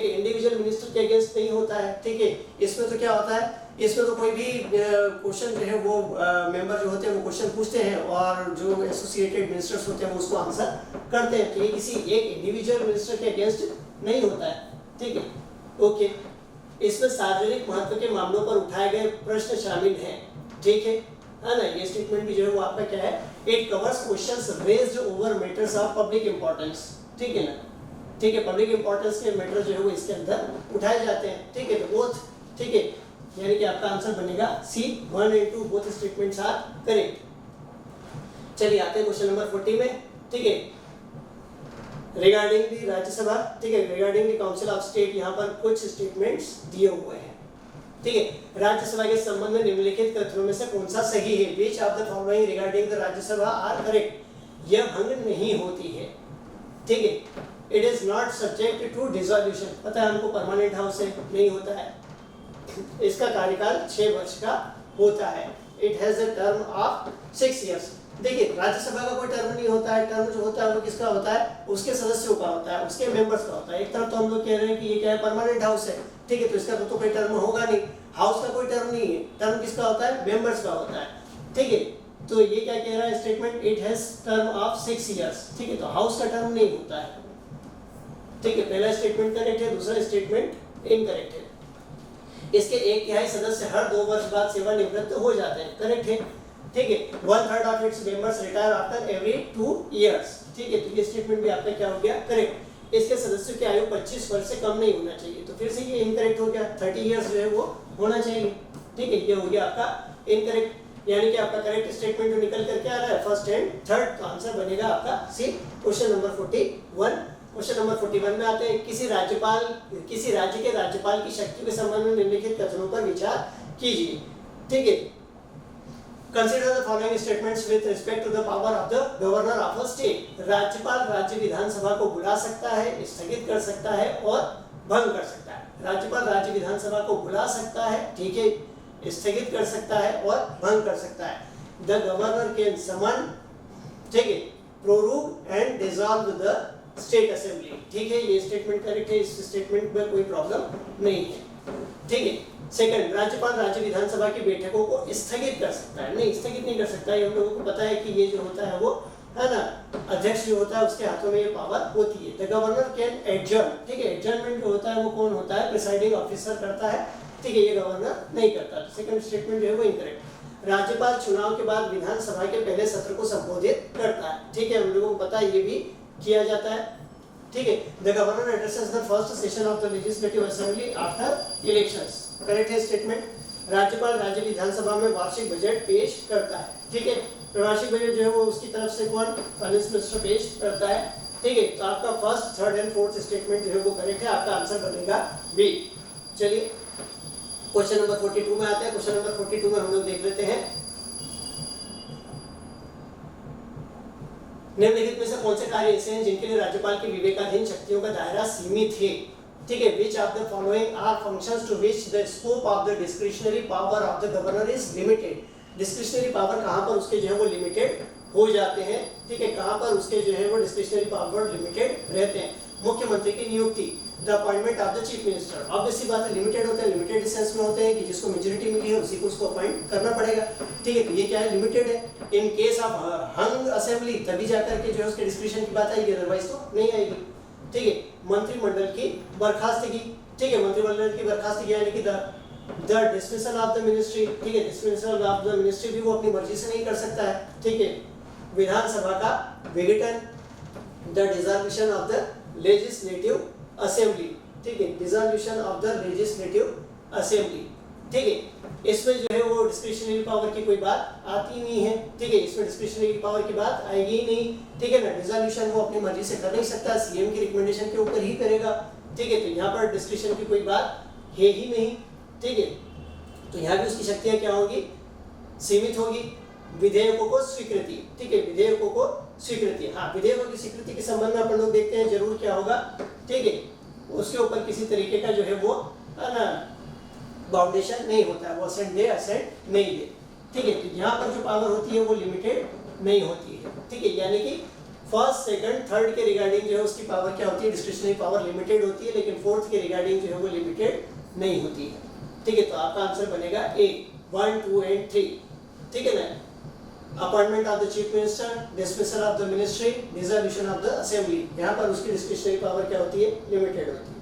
S1: इंडिविजुअल मिनिस्टर के अगेंस्ट नहीं होता है, ठीक है। इसमें तो क्या होता है, इसमें तो कोई भी क्वेश्चन जो है वो मेंबर जो होते हैं वो क्वेश्चन पूछते हैं और जो एसोसिएटेड मिनिस्टर्स होते हैं वो उसको आंसर करते हैं। तो ये किसी एक इंडिविजुअल मिनिस्टर के अगेंस्ट नहीं होता है, ठीक है, ओके। इसमें सार्वजनिक महत्व के मामलों पर उठाए गए प्रश्न शामिल हैं, ठीक है ना। ये स्टेटमेंट भी जो है वो आपका क्या है, it covers questions raised over matters of public importance, ठीक है ना, ठीक है। पब्लिक इंपॉर्टेंस के मैटर जो है वो इसके अंदर उठाए जाते हैं, ठीक है। तो बोथ, ठीक है, यानी कि आपका आंसर बनेगा C, 1 and 2 both statements are correct. चलिए आते हैं क्वेश्चन नंबर 40 में, ठीक है। रिगार्डिंग दी राज्यसभा, ठीक है, regarding the council of state, यहाँ पर कुछ स्टेटमेंट्स दिए हुए हैं, ठीक है। राज्यसभा के संबंध में निम्नलिखित कथनों में से कौन सा सही है, which of the following regarding the Rajya Sabha are correct. यह भंग नहीं होती है, ठीक है। It is not subject to dissolution, पता है हमको परमानेंट हाउस से नहीं होता है, इसका कार्यकाल 6 वर्ष का होता है। It has a term of 6 years। देखिए राज्यसभा का कोई टर्म नहीं होता है, टर्म जो होता है वो किसका होता है, उसके सदस्यों का होता है, उसके मेंबर्स का होता है। एक तरफ तो हम लोग कह रहे हैं कि ये क्या है, परमानेंट हाउस है, ठीक है, तो इसका तो कोई टर्म होगा नहीं, हाउस का कोई टर्म नहीं है, टर्म किसका होता है, मेंबर्स का होता है, ठीक है। तो ये क्या कह रहा है statement, it has term of 6 years, ठीक है, तो हाउस का टर्म नहीं होता है, ठीक है। पहला स्टेटमेंट करेक्ट है, दूसरा स्टेटमेंट इनकरेक्ट है। इसके 1/3 सदस्य हर 2 वर्ष बाद सेवानिवृत्त हो जाते हैं, करेक्ट है, ठीक है। 1/3 of its members retire after every 2 years, ठीक है। तो ये स्टेटमेंट भी आपका क्या हो गया, करेक्ट। इसके सदस्यों की आयु 25 वर्ष से कम नहीं होना चाहिए, तो फिर से ये इनकरेक्ट हो गया, 30 years जो है वो होना चाहिए, ठीक है। ये हो गया आपका इनकरेक्ट, यानी कि आपका करेक्ट स्टेटमेंट जो निकल करके आ रहा है फर्स्ट एंड थर्ड, तो आंसर बनेगा आपका सी, क्वेश्चन नंबर 41। क्वेश्चन नंबर 41 में आते हैं। किसी राज्य के राज्यपाल की शक्ति के संबंध में निम्नलिखित कथनों पर विचार कीजिए, ठीक है। Consider the following statements with respect to the power of the governor of a state. राज्यपाल राज्य विधानसभा को बुला सकता है, स्थगित कर सकता है और भंग कर सकता है। राज्यपाल राज्य विधानसभा को बुला सकता है, ठीक है, स्थगित कर सकता है और भंग कर सकता है। द गवर्नर कैन समन, ठीक है, prorogue and dissolve the state assembly. ठीक है, ये स्टेटमेंट करेक्ट है, इस स्टेटमेंट में कोई प्रॉब्लम नहीं है, ठीक है। सेकंड, राज्यपाल राज्य विधानसभा की बैठकों को स्थगित कर सकता है। नहीं, स्थगित नहीं कर सकता है, हम लोगों को पता है कि ये जो होता है वो है ना, अध्यक्ष जो होता है उसके हाथों में ये पावर होती है। द गवर्नर कैन एडजर्न, ठीक है, एडजर्नमेंट जो होता है वो कौन होता है, प्रिसाइडिंग ऑफिसर करता है, ठीक है, ये गवर्नर नहीं करता। सेकंड स्टेटमेंट जो है वो इनकरेक्ट। राज्यपाल चुनाव के बाद विधानसभा के पहले सत्र को संबोधित करता है, ठीक है, हम लोगों को पता है ये भी किया जाता है, ठीक है। The governor addresses the first session of the legislative assembly after elections. Correct है स्टेटमेंट। राज्यपाल राज्य विधानसभा में वार्षिक बजट पेश करता है, ठीक है। वार्षिक बजट जो है वो उसकी तरफ से कौन, फाइनेंस मिनिस्टर पेश करता है, ठीक है। तो आपका first, third and fourth statement जो है वो करेक्ट है, आपका आंसर बनेगा बी। चलिए क्वेश्चन नंबर 42 में आते हैं। क्वेश्चन नंबर 42 में हम लोग देख लेते हैं, निम्नलिखित में से कौन से कार्य ऐसे हैं जिनके लिए राज्यपाल की विवेकाधीन शक्तियों का दायरा सीमित है, ठीक है। Which of the following are functions to which the scope of the discretionary power of the governor is limited? Discretionary power कहाँ पर उसके जो है वो लिमिटेड हो जाते हैं, ठीक है, कहाँ पर उसके जो है वो डिस्क्रिशनरी पावर लिमिटेड रहते हैं। मुख्यमंत्री की नियुक्ति, the appointment of the chief minister. Obviously बात है, लिमिटेड होते हैं, लिमिटेड सेंस में होते हैं कि जिसको मेजॉरिटी मिली है उसी को उसको अपॉइंट करना पड़ेगा, ठीक है। तो ये क्या है, लिमिटेड है। In case of hung assembly तभी जाकर के जो है उसके डिस्क्रिशन की बात आएगी, अदरवाइज तो नहीं आएगी, ठीक है। मंत्रिमंडल की बर्खास्तगी, ठीक है, मंत्रिमंडल की बर्खास्तगी यानी कि the dismissal of the ministry, ठीक है, डिसमिसल ऑफ द मिनिस्ट्री भी वो अपनी मर्जी से नहीं कर सकता है, ठीक है। विधानसभा का विघटन, the dissolution of the legislative assembly, ठीक है, dissolution of the legislative assembly, ठीक है। इसमें जो है वो डिस्क्रिशनरी पावर की कोई बात आती नहीं है, ठीक है, इसमें डिस्क्रिशनरी पावर की बात आएगी ही नहीं, ठीक है ना। डिसॉल्यूशन वो अपनी मर्जी से कर नहीं सकता, सीएम की रिकमेंडेशन के ऊपर ही करेगा, ठीक है। तो यहाँ पर डिस्क्रिशन की कोई बात है ही नहीं, ठीक है। तो यहाँ भी उसकी शक्तियाँ क्या होगी, सीमित होगी। विधेयकों को स्वीकृति, ठीक है, विधेयकों को स्वीकृति, हाँ, विधेयकों की स्वीकृति के संबंध में अपन लोग देखते हैं जरूर क्या होगा, ठीक है, उसके ऊपर किसी तरीके का जो है वो ना बाउंडेशन नहीं होता है, वो असेंट दे असेंट नहीं दे, ठीक है। तो यहाँ पर जो पावर होती है वो लिमिटेड नहीं होती है, ठीक है, यानी कि फर्स्ट, सेकंड, थर्ड के रिगार्डिंग जो है उसकी पावर क्या होती है, डिस्क्रिशनरी पावर लिमिटेड होती है, लेकिन फोर्थ के रिगार्डिंग जो है वो लिमिटेड नहीं होती है, ठीक है। तो आपका आंसर बनेगा ए, 1, 2 एंड 3, ठीक है ना। Appointment of the chief minister, dismissal of the ministry, dissolution of the assembly, यहाँ पर उसकी डिस्क्रिशनरी पावर क्या होती है, लिमिटेड होती है,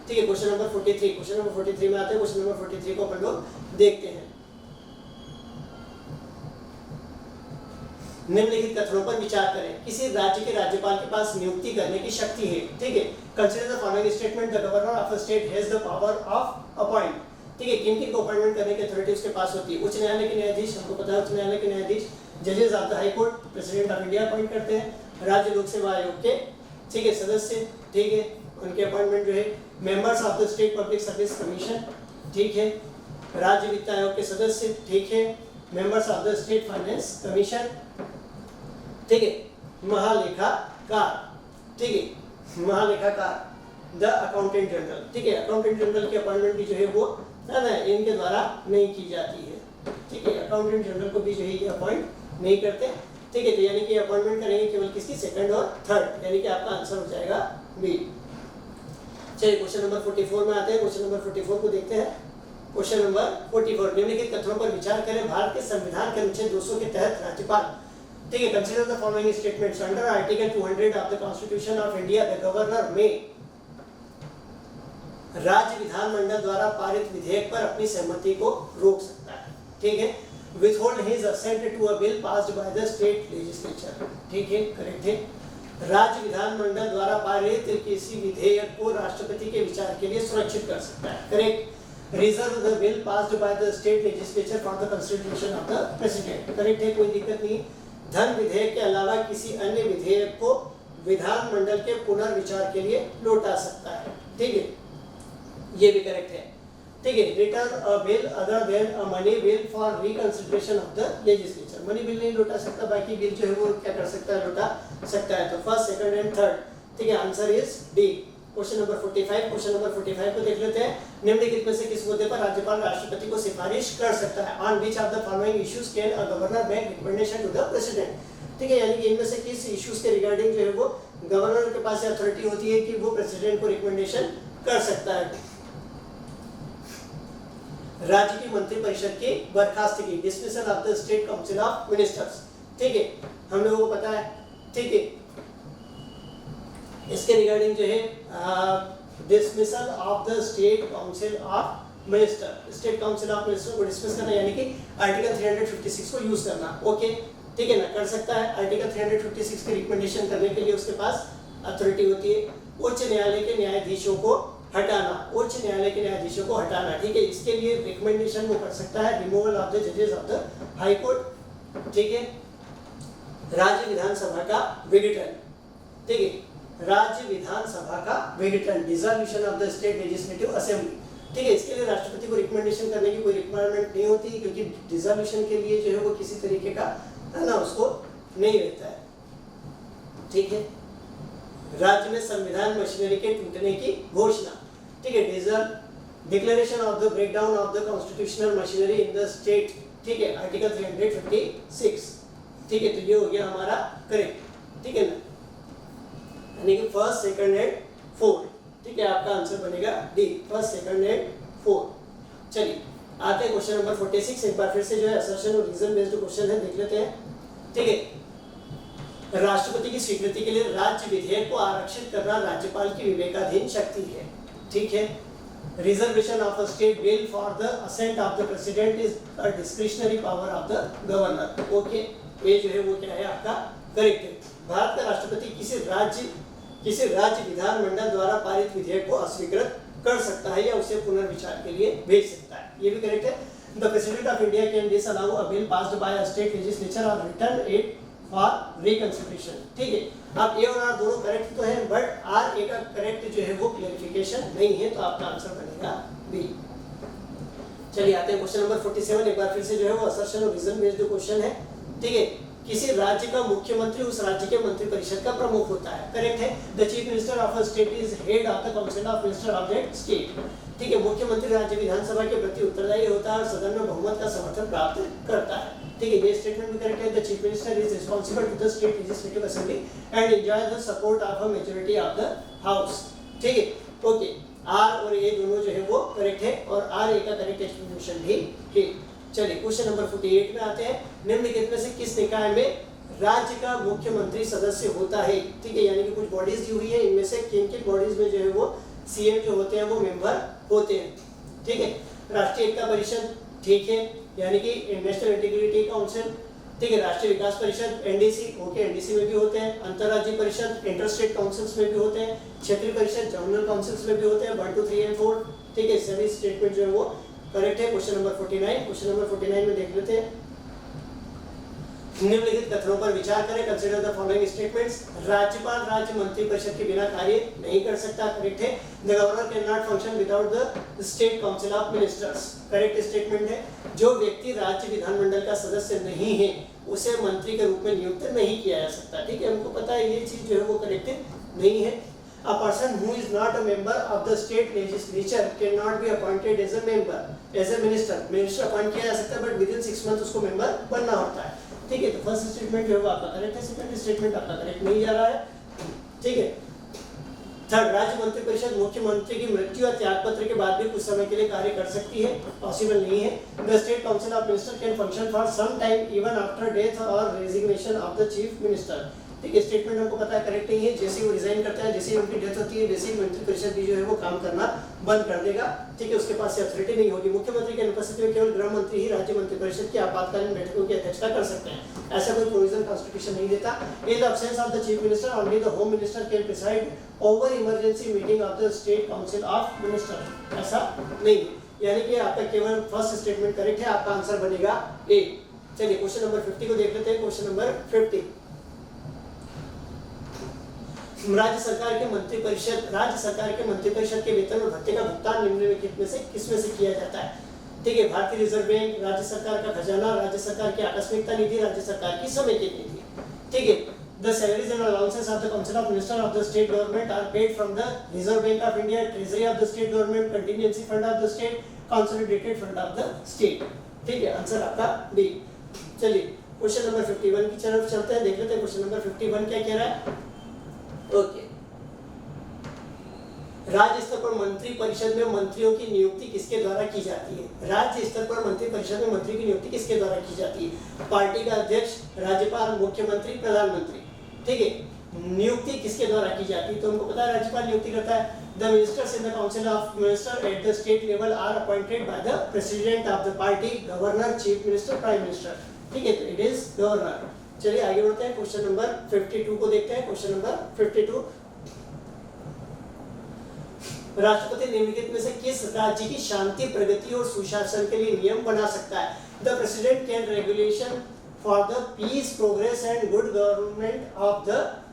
S1: ठीक है। क्वेश्चन नंबर 43, क्वेश्चन नंबर 43 में आते हैं। क्वेश्चन नंबर 43 को अपन लोग देखते हैं। निम्नलिखित कथनों पर विचार करें। किसी राज्य के राज्यपाल के पास नियुक्ति करने की शक्ति है, ठीक है। Consider the following statement, the governor of a state has the power of appoint, ठीक है। किन किन को अपॉइंटमेंट करने की अथॉरिटी उसके पास होती है। उच्च न्यायालय के न्यायाधीश, हमको पता है उच्च न्यायालय के न्यायाधीश, जजेस of the high court, president of India appoint करते हैं। राज्य लोक सेवा आयोग के, ठीक है, सदस्य, ठीक है, उनके अपॉइंटमेंट जो है। Members of the state public service Commission, ठीक है। राज्य वित्त आयोग के सदस्य, ठीक है। Members of the state finance commission, ठीक है। महालेखाकार, ठीक है, महालेखाकार, द अकाउंटेंट जनरल, ठीक है। अकाउंटेंट जनरल की अपॉइंटमेंट भी जो है वो है ना इनके द्वारा नहीं की जाती है, ठीक है। अकाउंटेंट जनरल को भी जो है ये अपॉइंट नहीं करते, ठीक है। तो यानी कि अपॉइंटमेंट करेंगे केवल किसकी, सेकंड और थर्ड, यानी कि आपका आंसर हो जाएगा बी। चलिए क्वेश्चन नंबर 44 में आते हैं। क्वेश्चन नंबर 44 को देखते हैं। क्वेश्चन नंबर 44, निम्नलिखित कथनों पर विचार करें। भारत के संविधान के अनुच्छेद 200 के तहत राज्यपाल, ठीक है, consider the following statements. Under article 200 of the Constitution of India, the governor में राज्य विधानमंडल द्वारा पारित विधेयक पर अपनी सहमति को रोक सकता है, ठीक है। withhold his assent to a bill passed by the state legislature, ठीक है, करेक्ट है। राज्य विधानमंडल द्वारा पारित किसी विधेयक को राष्ट्रपति के विचार के लिए सुरक्षित कर सकता है, correct. Reserve the bill passed by the state legislature for the consideration of the president, correct है, कोई दिक्कत नहीं। धन विधेयक के अलावा किसी अन्य विधेयक को विधानमंडल के पुनर्विचार के लिए लौटा सकता है, ठीक है, ये भी करेक्ट है। ठीक है, return a bill other than a money bill for reconsideration of the legislature. Money bill नहीं लौटा सकता, बाकी बिल जो है वो क्या कर सकता है, लौटा सकता है। तो फर्स्ट, सेकंड एंड थर्ड, ठीक है, answer is D. Question number 45, question number 45 को देख लेते हैं। निम्नलिखित में से किस मुद्दे पर राज्यपाल राष्ट्रपति को सिफारिश कर सकता है? On which of the following issues can a governor make recommendation to the president? ठीक है, यानी कि इनमें से किस इश्यूज के रिगार्डिंग जो है वो गवर्नर के पास अथॉरिटी होती है कि वो प्रेसिडेंट को रिकमेंडेशन कर सकता है? राज्य की मंत्रिपरिषद की बर्खास्तगी, dismissal of the state council of ministers. ठीक है, हम लोगों को पता है। ठीक है, इसके रिगार्डिंग जो है dismissal of the state council of minister, state council of minister को डिसमिस करना, यानी कि आर्टिकल 356 को यूज करना। ओके, ठीक है ना, कर सकता है। आर्टिकल 356 की रिकमेंडेशन करने के लिए उसके पास अथॉरिटी होती है। उच्च न्यायालय के न्यायाधीशों को हटाना, उच्च न्यायालय के न्यायाधीशों को हटाना। ठीक है, इसके लिए रिकमेंडेशन वो कर सकता है, रिमूवल ऑफ द जजेस ऑफ द हाई कोर्ट। ठीक है, राज्य विधानसभा का विघटन। ठीक है, राज्य विधानसभा का विघटन, dissolution of the state legislative assembly. ठीक है, इसके लिए राष्ट्रपति को रिकमेंडेशन करने की कोई रिक्वायरमेंट नहीं होती, क्योंकि डिसॉल्यूशन के लिए जो है वो किसी तरीके का है ना उसको नहीं रहता है। ठीक है, राज्य में संविधान मशीनरी के टूटने की घोषणा। ठीक है, declaration of the breakdown of the constitutional machinery in the state. ठीक है, आर्टिकल 356। ठीक है, तो ये हो गया हमारा करेक्ट। ठीक है ना, यानी कि फर्स्ट, सेकंड एंड फोर्थ। ठीक है, आपका आंसर बनेगा D, first, second and fourth. चलिए आते हैं क्वेश्चन नंबर 46। एक बार फिर से जो है असर्शन और रीजन बेस्ड क्वेश्चन है, देख लेते हैं। ठीक है, राष्ट्रपति की स्वीकृति के लिए राज्य विधेयक को आरक्षित करना राज्यपाल की विवेकाधीन शक्ति है। ठीक है, reservation of a state bill for the assent of the president is a discretionary power of the governor. Okay, ये जो है वो क्या है आपका करेक्ट है। भारत का राष्ट्रपति किसी राज्य विधानमंडल द्वारा पारित विधेयक को अस्वीकृत कर सकता है या उसे पुनर्विचार के लिए भेज सकता है, ये भी करेक्ट है। The president of India can disallow a bill passed bye a state legislature और रिटर्न इट फॉर रिकंसिडरेशन। ठीक है, अब ए और आर दोनों करेक्ट तो है, बट आर ए का करेक्ट जो है वो क्लेरिफिकेशन नहीं है, तो आपका आंसर बनेगा बी। चलिए आते हैं क्वेश्चन नंबर 47। एक बार फिर से जो है वो असर्शन और रीजन बेस्ड क्वेश्चन है। ठीक है, किसी राज्य का मुख्यमंत्री उस राज्य के मंत्रिपरिषद का प्रमुख होता है, करेक्ट है। The chief minister of a state is head of the council of minister of that state. ठीक है, मुख्यमंत्री राज्य विधानसभा के प्रति उत्तरदायी होता है और सदन में बहुमत का समर्थन प्राप्त करता है। ठीक है, ये स्टेटमेंट भी करेक्ट है। The chief minister is responsible to the state legislative assembly and enjoy the support of a majority of the house. ठीक है, ओके, आर और ए दोनों जो है वो करेक्ट है और आर ए का करेक्ट एक्सप्लेनेशन भी है। चलिए क्वेश्चन नंबर 48 में आते हैं। निम्नलिखित में से किस निकाय में राज्य का मुख्यमंत्री सदस्य होता है? ठीक है, यानी कि कुछ बॉडीज दी हुई है, इनमें से किन किन बॉडीज में जो है वो सीएम जो होते हैं वो मेंबर होते हैं। ठीक है, राष्ट्रीय एकता परिषद, ठीक है, यानी कि नेशनल इंटीग्रिटी काउंसिल। ठीक है, राष्ट्रीय विकास परिषद एनडीसी, ओके, एनडीसी में भी होते हैं। अंतरराज्यीय परिषद इंटर स्टेट काउंसिल्स में भी होते हैं। क्षेत्रीय परिषद जनरल काउंसिल्स में भी होते हैं, 1 2 3 एंड 4। ठीक है, सभी स्टेटमेंट जो है वो करेक्ट है। Question number 49। क्वेश्चन नंबर 49 में देख लेते हैं। निम्नलिखित कथनों पर विचार करें, कंसीडर द फॉलोइंग स्टेटमेंट्स। राज्यपाल राज्य मंत्रिपरिषद के बिना कार्य नहीं कर सकता, करेक्ट है। The governor can not function without the state council of ministers, correct statement है। जो व्यक्ति राज्य विधानमंडल का सदस्य नहीं है उसे मंत्री के रूप में नियुक्त नहीं किया जा सकता। ठीक है, हमको पता है ये चीज जो है वो करेक्ट नहीं है। A person who is not a member of the state legislature cannot be appointed as a member, as a minister. Minister appoint किया जा सकता है, but within 6 months उसको मेंबर बनना होता है। ठीक है, तो फर्स्ट स्टेटमेंट जो है वो आपका करेक्ट है, सेकंड स्टेटमेंट आपका करेक्ट नहीं जा रहा है। ठीक है, थर्ड, राज्य मंत्रिपरिषद मुख्यमंत्री की मृत्यु या त्यागपत्र के बाद भी कुछ समय के लिए कार्य कर सकती है, पॉसिबल नहीं है। The state council of minister can function for some time even after death और resignation of the chief minister. ठीक है, स्टेटमेंट हमको पता है करेक्ट नहीं है। जैसे ही वो रिजाइन करता है, जैसे ही उनकी डेथ होती है, वैसे ही मंत्रिपरिषद भी जो है वो काम करना बंद कर देगा। ठीक है, उसके पास अथॉरिटी नहीं होगी। मुख्यमंत्री की अनुपस्थिति में केवल गृह मंत्री ही राज्य मंत्रिपरिषद की आपातकालीन बैठकों की अध्यक्षता कर सकते हैं, ऐसा कोई प्रोविजन कॉन्स्टिट्यूशन नहीं देता। In the absence of the chief minister only the home minister can preside over emergency meeting of the state council of minister, ऐसा नहीं है। यानी कि आपका केवल फर्स्ट स्टेटमेंट करेक्ट है, आपका आंसर बनेगा ए। चलिए क्वेश्चन नंबर 50 को देख लेते हैं। क्वेश्चन नंबर 50, राज्य सरकार के मंत्रिपरिषद के वेतन और भत्ते का भुगतान निम्नलिखित में से किसमें से किया जाता है? ठीक है, भारतीय रिजर्व बैंक, राज्य सरकार का खजाना, राज्य सरकार की आकस्मिकता निधि, राज्य सरकार की समेकित निधि। ठीक है, the salaries and allowances of the council of minister of the state government are paid from the Reserve Bank of India, treasury of the state government, contingency fund of the state, consolidated fund of the state। ठीक है, answer आपका D. चलिए question number 51 की तरफ चलते हैं, देख लेते हैं क्वेश्चन नंबर 51 क्या कह रहा है। ओके, राज्य स्तर पर मंत्री परिषद में मंत्रियों की नियुक्ति किसके द्वारा की जाती है? राज्य स्तर पर मंत्री परिषद में मंत्री की नियुक्ति किसके द्वारा की जाती है? पार्टी का अध्यक्ष, राज्यपाल, मुख्यमंत्री, प्रधानमंत्री। ठीक है, नियुक्ति किसके द्वारा की जाती है? तो हमको पता है राज्यपाल नियुक्ति करता है। The ministers in the council of minister at the state level are appointed by the president of the party, governor, chief minister, prime minister. ठीक है, तो इट इज गवर्नर। चलिए आगे बढ़ते हैं, क्वेश्चन नंबर 52 को देखते हैं। क्वेश्चन नंबर 52, राष्ट्रपति निम्नलिखित में से किस राज्य की शांति, प्रगति और सुशासन के लिए नियम बना सकता है? The president can regulation for the peace, progress and good government of the.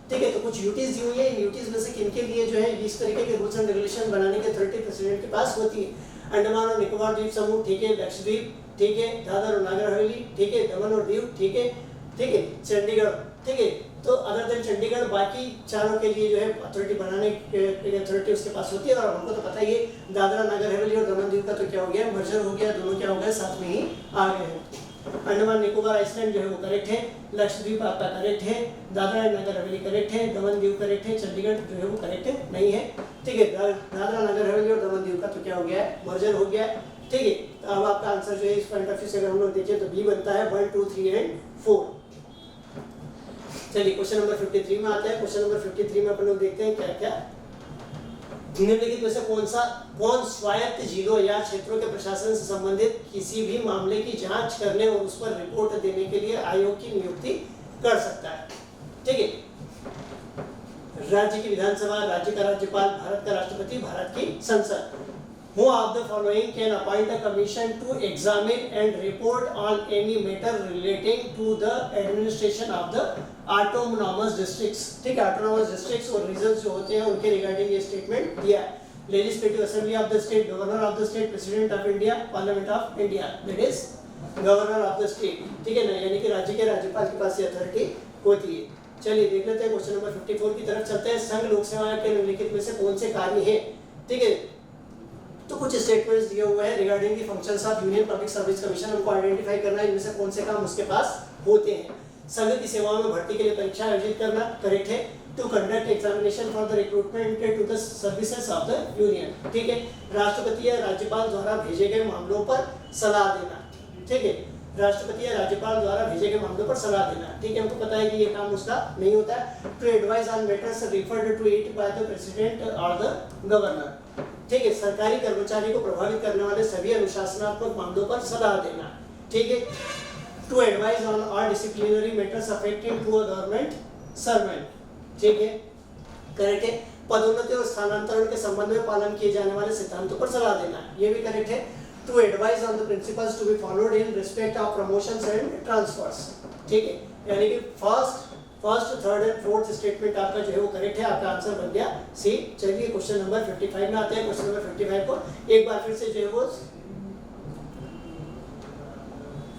S1: ठीक है, तो कुछ ड्यूटीज दी हुई है, ड्यूटीज में से किनके लिए जो है इस तरीके के रूल्स एंड रेगुलेशन बनाने की अथॉरिटी प्रेसिडेंट के पास होती है? अंडमान और निकोबार द्वीप समूह, ठीक है, लक्षद्वीप, ठीक है, दादर और नगर हवेली, ठीक है, दमन और दीव, ठीक है, चंडीगढ़। ठीक है, तो अदर देन चंडीगढ़ बाकी चारों के लिए जो है अथॉरिटी बनाने की अथॉरिटी उसके पास होती है। और हमको तो पता ही है दादरा नगर हवेली और दमन दीव का तो क्या हो गया, मर्जर हो गया, दोनों क्या हो गए, साथ में ही आ गए हैं। अंडमान निकोबार आइसलैंड जो है वो करेक्ट है, लक्षद्वीप आपका करेक्ट है, दादरा नगर हवेली करेक्ट है, दमन दीव करेक्ट है, चंडीगढ़ जो है वो करेक्ट नहीं है। ठीक है, दादरा नगर हवेली और दमन दीव का तो क्या हो गया है, मर्जर हो गया है। ठीक है, तो अब आपका आंसर जो है इस पॉइंट ऑफ व्यू से अगर हम लोग देखें तो बी बनता है 1, 2, 3 एंड 4। चलिए क्वेश्चन नंबर 53 में आते हैं। क्वेश्चन नंबर 53 में अपन लोग देखते हैं क्या क्या निम्नलिखित में से कौन स्वायत्त जिलों या क्षेत्रों के प्रशासन से संबंधित किसी भी मामले की जांच करने और उस पर रिपोर्ट देने के लिए आयोग की नियुक्ति कर सकता है? ठीक है, राज्य की विधानसभा, राज्य का राज्यपाल, भारत का राष्ट्रपति, भारत की संसद। Who of the following can appoint a commission to examine and report on any matter relating to the administration of the autonomous districts? ठीक है, autonomous districts और regions जो होते हैं उनके रिगार्डिंग ये स्टेटमेंट दिया है। Legislative Assembly of the state, Governor of the state, President of India, Parliament of India, that is Governor of the state। ठीक है ना, यानी कि राज्य के राज्यपाल के पास ये अथॉरिटी होती है। चलिए देख लेते हैं क्वेश्चन नंबर 54 की तरफ चलते हैं। संघ लोक सेवा आयोग के निम्नलिखित में से कौन से कार्य हैं? ठीक है, तो कुछ स्टेटमेंट्स दिए हुए हैं regarding the functions of union Public service commission. हमको आइडेंटिफाई करना है इनमें से कौन से काम उसके पास होते हैं। संघ की सेवाओं में भर्ती के लिए परीक्षा आयोजित करना, करेक्ट है। To conduct examination for the recruitment to the services of the union. ठीक है, राष्ट्रपति या राज्यपाल द्वारा भेजे गए मामलों पर सलाह देना। ठीक है, राष्ट्रपति या राज्यपाल द्वारा भेजे गए मामलों पर सलाह देना। ठीक है, हमको पता है कि ये काम उसका नहीं होता है। To advise on matters referred to it by the president और द गवर्नर। ठीक है, सरकारी कर्मचारी को प्रभावित करने वाले सभी अनुशासनात्मक मामलों पर सलाह देना। ठीक है, to advise on all disciplinary matters affecting to a government servant. ठीक है, करेक्ट है। पदोन्नति और स्थानांतरण के संबंध में पालन किए जाने वाले सिद्धांतों पर सलाह देना, ये भी करेक्ट है। To advise on the principles to be followed in respect of promotions and transfers. ठीक है, यानी कि first, third and fourth statement आपका जो है वो करेक्ट है। आपका आंसर बन गया सी। चलिए क्वेश्चन नंबर 55 में आते हैं। क्वेश्चन नंबर 55 को एक बार फिर से जो है वो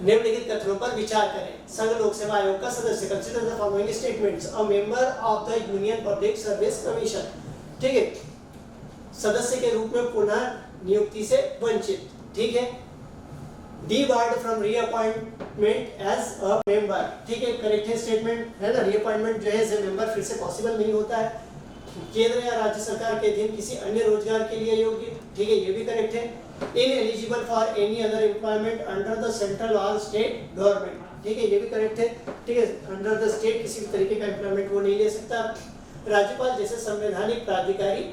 S1: निम्नलिखित कथनों पर विचार करें। संघ लोक सेवा आयोग का सदस्य, consider the following statements. A member of the Union Public service Commission. ठीक है, सदस्य के रूप में पुनः नियुक्ति से वंचित। ठीक है, debarred from reappointment as a member। ठीक है, करेक्ट है स्टेटमेंट है ना। रीअपॉइंटमेंट जो है एज ए मेंबर फिर से पॉसिबल नहीं होता है। केंद्र या राज्य सरकार के अधीन किसी अन्य रोजगार के लिए योग्य। ठीक है, ये भी करेक्ट है। Ineligible for any other employment under the central और स्टेट गवर्नमेंट। ठीक है, ये भी करेक्ट है। ठीक है, अंडर द स्टेट किसी भी तरीके का एम्प्लॉयमेंट वो नहीं ले सकता। राज्यपाल जैसे संवैधानिक प्राधिकारी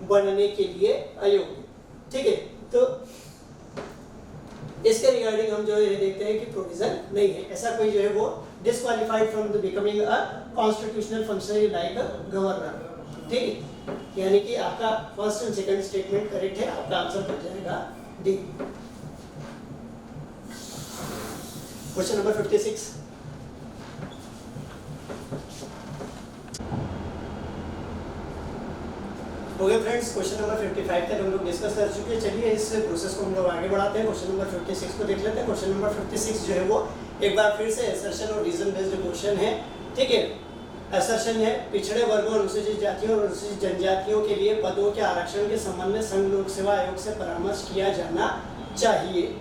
S1: बनने के लिए अयोग्य। ठीक है, तो इसके रिगार्डिंग हम जो है देखते हैं कि प्रोविजन नहीं है, ऐसा कोई जो है वो disqualified from the becoming a constitutional functionary like a governor. ठीक है, यानी कि आपका first and second statement correct है। आपका आंसर बन जाएगा D. Question number 56। Okay friends, question number 55 तक हम लोग डिस्कस कर चुके हैं। चलिए इस प्रोसेस को हम लोग आगे बढ़ाते हैं। क्वेश्चन नंबर 56 को देख लेते हैं। क्वेश्चन नंबर 56 जो है वो एक बार फिर से असर्शन और रीजन बेस्ड क्वेश्चन है। ठीक है, असर्शन है पिछड़े वर्गों, अनुसूचित जातियों और अनुसूचित जनजातियों के लिए पदों के आरक्षण के संबंध में संघ लोक सेवा आयोग से परामर्श किया जाना चाहिए।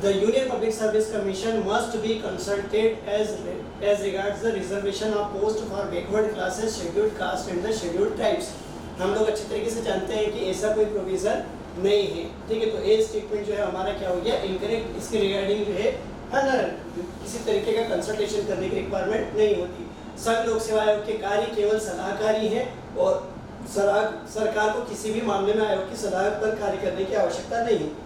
S1: The Union Public Service Commission must be consulted as regards the reservation of post for backward classes, scheduled caste and the scheduled tribes। हम लोग अच्छी तरीके से जानते हैं कि ऐसा कोई प्रोविजन नहीं है। ठीक है, तो ए स्टेटमेंट जो है हमारा क्या हो गया, इनकरेक्ट। इसके रिगार्डिंग जो है ना किसी तरीके का कंसल्टेशन करने की रिक्वायरमेंट नहीं होती। संघ लोक सेवा आयोग के कार्य केवल सलाहकारी है और सरकार को किसी भी मामले में आयोग की सलाह पर कार्य करने की आवश्यकता नहीं है।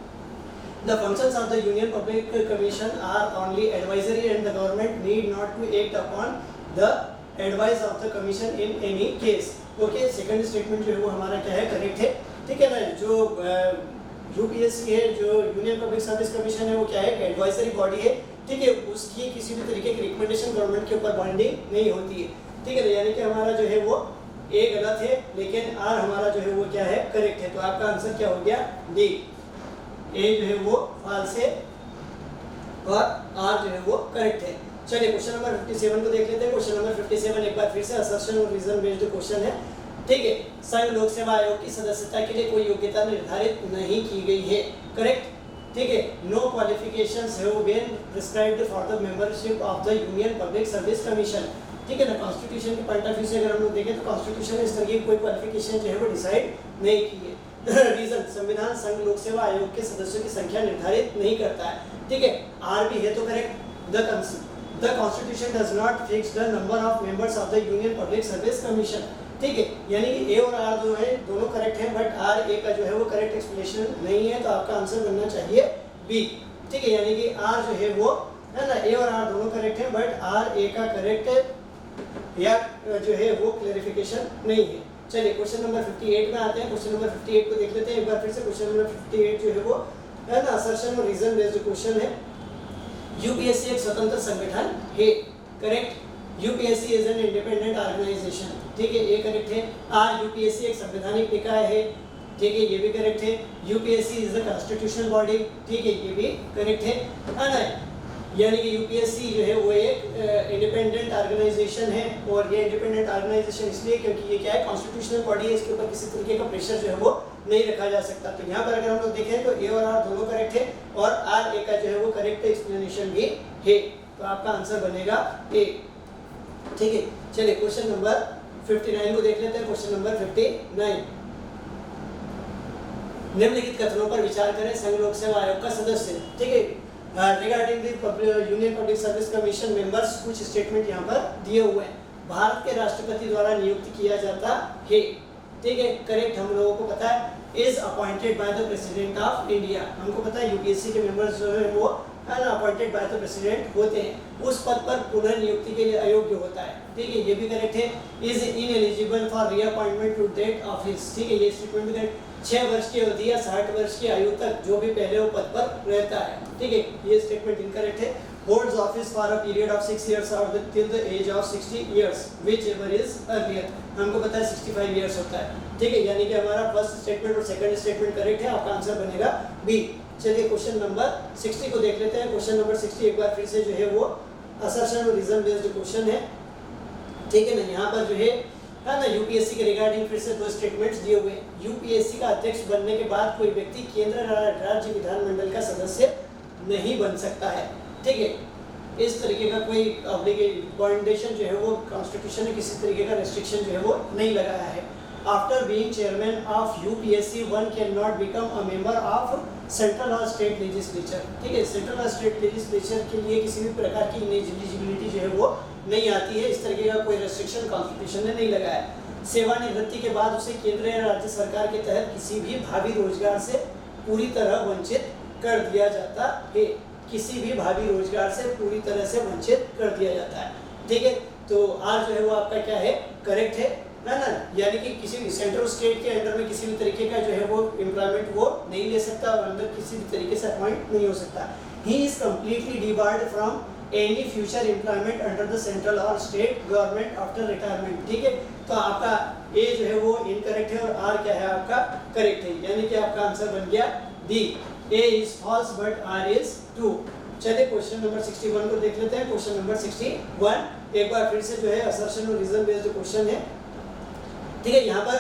S1: The functions of the Union Public Commission are only advisory and the government need not to act upon the advice of the Commission in any case। Okay, second statement जो है वो हमारा क्या है, करेक्ट है। ठीक है ना, जो यूपीएससी है, जो यूनियन पब्लिक सर्विस कमीशन है, वो क्या है, एडवाइजरी बॉडी है। ठीक है, उसकी किसी भी तरीके की रिकमेंडेशन गवर्नमेंट के ऊपर बाइंडिंग नहीं होती है। ठीक है, यानी कि हमारा जो है वो ए गलत है, लेकिन आर हमारा जो है वो क्या है, करेक्ट है। तो आपका आंसर क्या हो गया, डी। ए जो है वो फॉल्स है और आर जो है वो करेक्ट है। चलिए क्वेश्चन नंबर 57 को देख लेते हैं। क्वेश्चन नंबर 57 एक बार फिर से असर्शन और रीजन बेस्ड क्वेश्चन है। ठीक है, संघ लोक सेवा आयोग की सदस्यता के लिए कोई योग्यता निर्धारित नहीं की गई है। करेक्ट। ठीक है, no qualifications have been prescribed for the membership of the Union Public service Commission. ठीक है ना, कॉन्स्टिट्यूशन के पॉइंट ऑफ व्यू से अगर हम लोग देखें तो कॉन्स्टिट्यूशन ने इस तरह की कोई क्वालिफिकेशन जो है वो डिसाइड नहीं की है। रीजन, संविधान संघ लोक सेवा आयोग के सदस्यों की संख्या निर्धारित नहीं करता है। ठीक है, आर भी है तो correct. The constitution does not fix the number of members of the Union Public service Commission. ठीक है, यानी कि ए और आर जो है दोनों करेक्ट है, बट आर ए का जो है वो करेक्ट एक्सप्लेनेशन नहीं है, तो आपका आंसर बनना चाहिए बी। ठीक है, यानी कि आर जो है वो है ना, ए और आर दोनों करेक्ट है, बट आर ए का करेक्ट या जो है वो क्लैरिफिकेशन नहीं है। चलिए क्वेश्चन नंबर 58 में आते हैं। क्वेश्चन नंबर 58 को देख लेते हैं एक बार फिर से। क्वेश्चन नंबर 58 जो है वो है ना, असर्शन और रीजन बेस्ड क्वेश्चन है। यूपीएससी एक स्वतंत्र संगठन है। Correct. UPSC is an independent organisation. ठीक है, ये करेक्ट है। आर, यूपीएससी एक संवैधानिक निकाय है। ठीक है, ये भी करेक्ट है। UPSC is a constitutional body. ठीक है, ये भी करेक्ट है ना, यानी कि यूपीएससी जो है वो एक इंडिपेंडेंट ऑर्गेनाइजेशन है। और ये इंडिपेंडेंट ऑर्गेनाइजेशन इसलिए क्योंकि ये क्या है, कॉन्स्टिट्यूशनल बॉडी है, इसके ऊपर किसी तरीके का प्रेशर जो है वो नहीं रखा जा सकता। तो यहाँ पर अगर हम लोग देखें तो ए और आर दोनों करेक्ट है और आर ए का जो है वो करेक्ट एक्सप्लेनेशन भी है, तो आपका आंसर बनेगा ए। ठीक है, चलिए क्वेश्चन नंबर 59 को देख लेते हैं। क्वेश्चन नंबर 59, निम्नलिखित कथनों पर विचार करें। संघ लोक सेवा आयोग का सदस्य। ठीक है, regarding the Union Public service commission members, कुछ स्टेटमेंट यहाँ पर दिए हुए हैं। भारत के राष्ट्रपति द्वारा नियुक्त किया जाता है। ठीक है, करेक्ट, हम लोगों को पता है। Is appointed by the president of India, हमको पता है यूपीएससी के मेंबर्स जो है वो है ना अपॉइंटेड बाय द प्रेसिडेंट होते हैं। उस पद पर पुनर्नियुक्ति के लिए अयोग्य होता है। ठीक है, ये भी करेक्ट है। Is ineligible for reappointment to that office. ठीक है, ये स्टेटमेंट भी करेक्ट। 6 वर्ष की अवधि या 60 वर्ष की आयु तक जो भी पहले वो पद पर रहता है। ठीक है, ये स्टेटमेंट इनकरेक्ट है। Holds office for a period of 6 years और till the age of 60 years whichever is earlier, हमको पता है 65 years होता है। ठीक है, यानी कि हमारा फर्स्ट स्टेटमेंट और सेकंड स्टेटमेंट करेक्ट है, आपका आंसर बनेगा बी। चलिए क्वेश्चन नंबर 60 को देख लेते हैं। क्वेश्चन नंबर 60 एक बार फिर से जो है वो असर्शन और रीजन बेस्ड क्वेश्चन है। ठीक है ना, यहाँ पर जो है ना यूपीएससी के रिगार्डिंग फिर से दो स्टेटमेंट्स दिए हुए हैं। यूपीएससी का अध्यक्ष बनने के बाद कोई व्यक्ति केंद्र राज्य विधानमंडल का सदस्य नहीं बन सकता है। ठीक है, इस तरीके का कोई बाउंडेशन जो है वो कॉन्स्टिट्यूशन ने किसी तरीके का रेस्ट्रिक्शन जो है वो नहीं लगाया है। After being chairman of UPSC one can not become a member of central और स्टेट लेजिस्लेचर। ठीक है, सेंट्रल और स्टेट लेजिस्लेचर के लिए किसी भी प्रकार की एलिजिबिलिटी जो है वो नहीं आती है। इस तरीके का कोई रेस्ट्रिक्शन कॉन्स्टिट्यूशन ने नहीं लगाया। सेवानिवृत्ति के बाद उसे केंद्र या राज्य सरकार के तहत किसी भी भावी रोजगार से पूरी तरह वंचित कर दिया जाता है। किसी भी भावी रोजगार से पूरी तरह से वंचित कर दिया जाता है। ठीक है, तो आर जो है वो आपका क्या है, करेक्ट है ना, यानी कि किसी भी सेंट्रल स्टेट के अंडर में किसी भी तरीके का जो है वो एम्प्लॉयमेंट वो नहीं ले सकता और अंदर किसी भी तरीके से अपॉइंट नहीं हो सकता। He is completely debarred from any future employment under the central और स्टेट गवर्नमेंट आफ्टर रिटायरमेंट। ठीक है, तो आपका ए जो है वो इनकरेक्ट है और आर क्या है आपका करेक्ट है, यानी कि आपका आंसर बन गया D, A is false but R is true. चलिए क्वेश्चन नंबर 61 को देख लेते हैं। क्वेश्चन नंबर 61 एक बार फिर से जो है असर्शन और रीजन बेस्ड क्वेश्चन है। ठीक है, यहाँ पर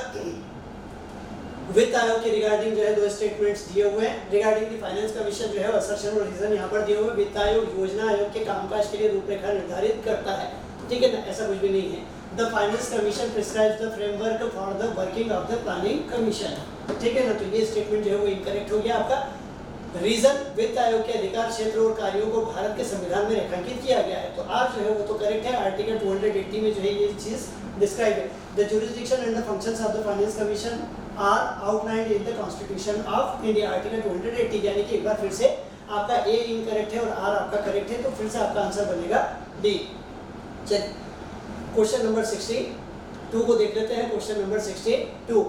S1: वित्त आयोग के रिगार्डिंग जो है दो स्टेटमेंट्स दिए हुए हैं। रिगार्डिंग द फाइनेंस कमीशन जो है असर्शन और रीजन यहाँ पर दिए हुए। वित्त आयोग योजना आयोग के कामकाज के लिए रूपरेखा निर्धारित करता है। ठीक है ना, ऐसा कुछ भी नहीं है। The Finance commission prescribes the framework for the working of the Planning commission. ठीक है ना, तो ये स्टेटमेंट जो है वो इनकरेक्ट हो गया आपका। रीजन, वित्त आयोग के अधिकार क्षेत्र और कार्यों को भारत के संविधान में रेखांकित किया गया है, तो आप जो है वो तो करेक्ट है। आर्टिकल 280 में जो है ये चीज डिस्क्राइब है। The jurisdiction and the functions of the Finance Commission are outlined in the Constitution of India. Article 280, यानी कि एक बार फिर से आपका ए इनकरेक्ट है और आर आपका करेक्ट है, तो फिर से आपका आंसर बनेगा डी। चलिए क्वेश्चन नंबर 62 को देख लेते हैं। क्वेश्चन नंबर 62,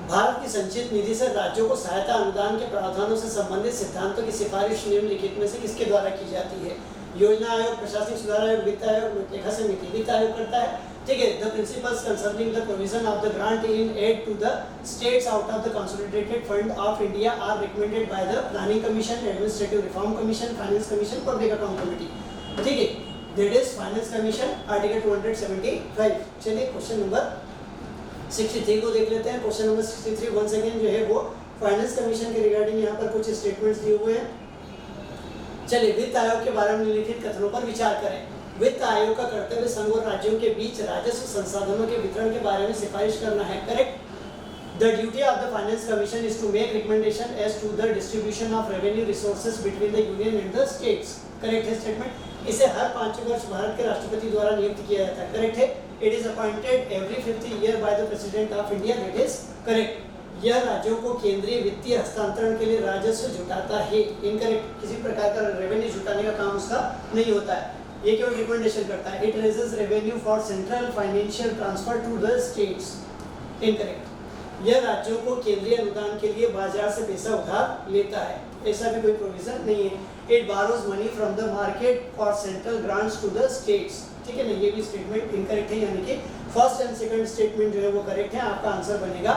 S1: भारत की संचित निधि से राज्यों को सहायता अनुदान के प्रावधानों से संबंधित सिद्धांतों की सिफारिश निम्नलिखित में से किसके द्वारा की जाती है? योजना आयोग, प्रशासनिक सुधार आयोग, वित्त आयोग, लेखा समिति। वित्त आयोग करता है। ठीक है, the principles concerning the provision of the grant in aid to the states out of the Consolidated Fund of India are recommended by the Planning Commission, Administrative Reform Commission, Finance Commission, Public Account Committee. ठीक है, that is Finance Commission, article 275। चलिए question number 63 को देख लेते हैं। Question number 63 once again जो है वो फाइनेंस कमीशन के रिगार्डिंग यहाँ पर कुछ स्टेटमेंट्स दिए हुए हैं। चलिए, वित्त आयोग के बारे में निम्नलिखित कथनों पर विचार करें। वित्त आयोग का कर्तव्य संघ और राज्यों के बीच राजस्व संसाधनों के वितरण के बारे में सिफारिश करना है। Correct. The duty of the Finance Commission is to make recommendation as to the distribution of revenue resources between the union and the states. Correct है स्टेटमेंट। इसे हर 5 वर्ष भारत के राष्ट्रपति द्वारा नियुक्त किया जाता है। करेक्ट है। It is appointed every 50 year by the President of India. That is correct. यह राज्यों को केंद्रीय वित्तीय हस्तांतरण के लिए राजस्व जुटाता है। इनकरेक्ट, किसी प्रकार का रेवेन्यू जुटाने का काम उसका नहीं होता है, ये केवल रिकमेंडेशन करता है। It raises revenue for central financial transfer to the states. Incorrect, यह राज्यों को केंद्रीय अनुदान के लिए बाजार से पैसा उधार लेता है, ऐसा भी कोई प्रोविजन नहीं है। It borrows money from the market for central grants to the states. ठीक है ना, ये भी स्टेटमेंट इनकरेक्ट है, यानी कि फर्स्ट एंड सेकंड स्टेटमेंट जो है वो करेक्ट है। आपका आंसर बनेगा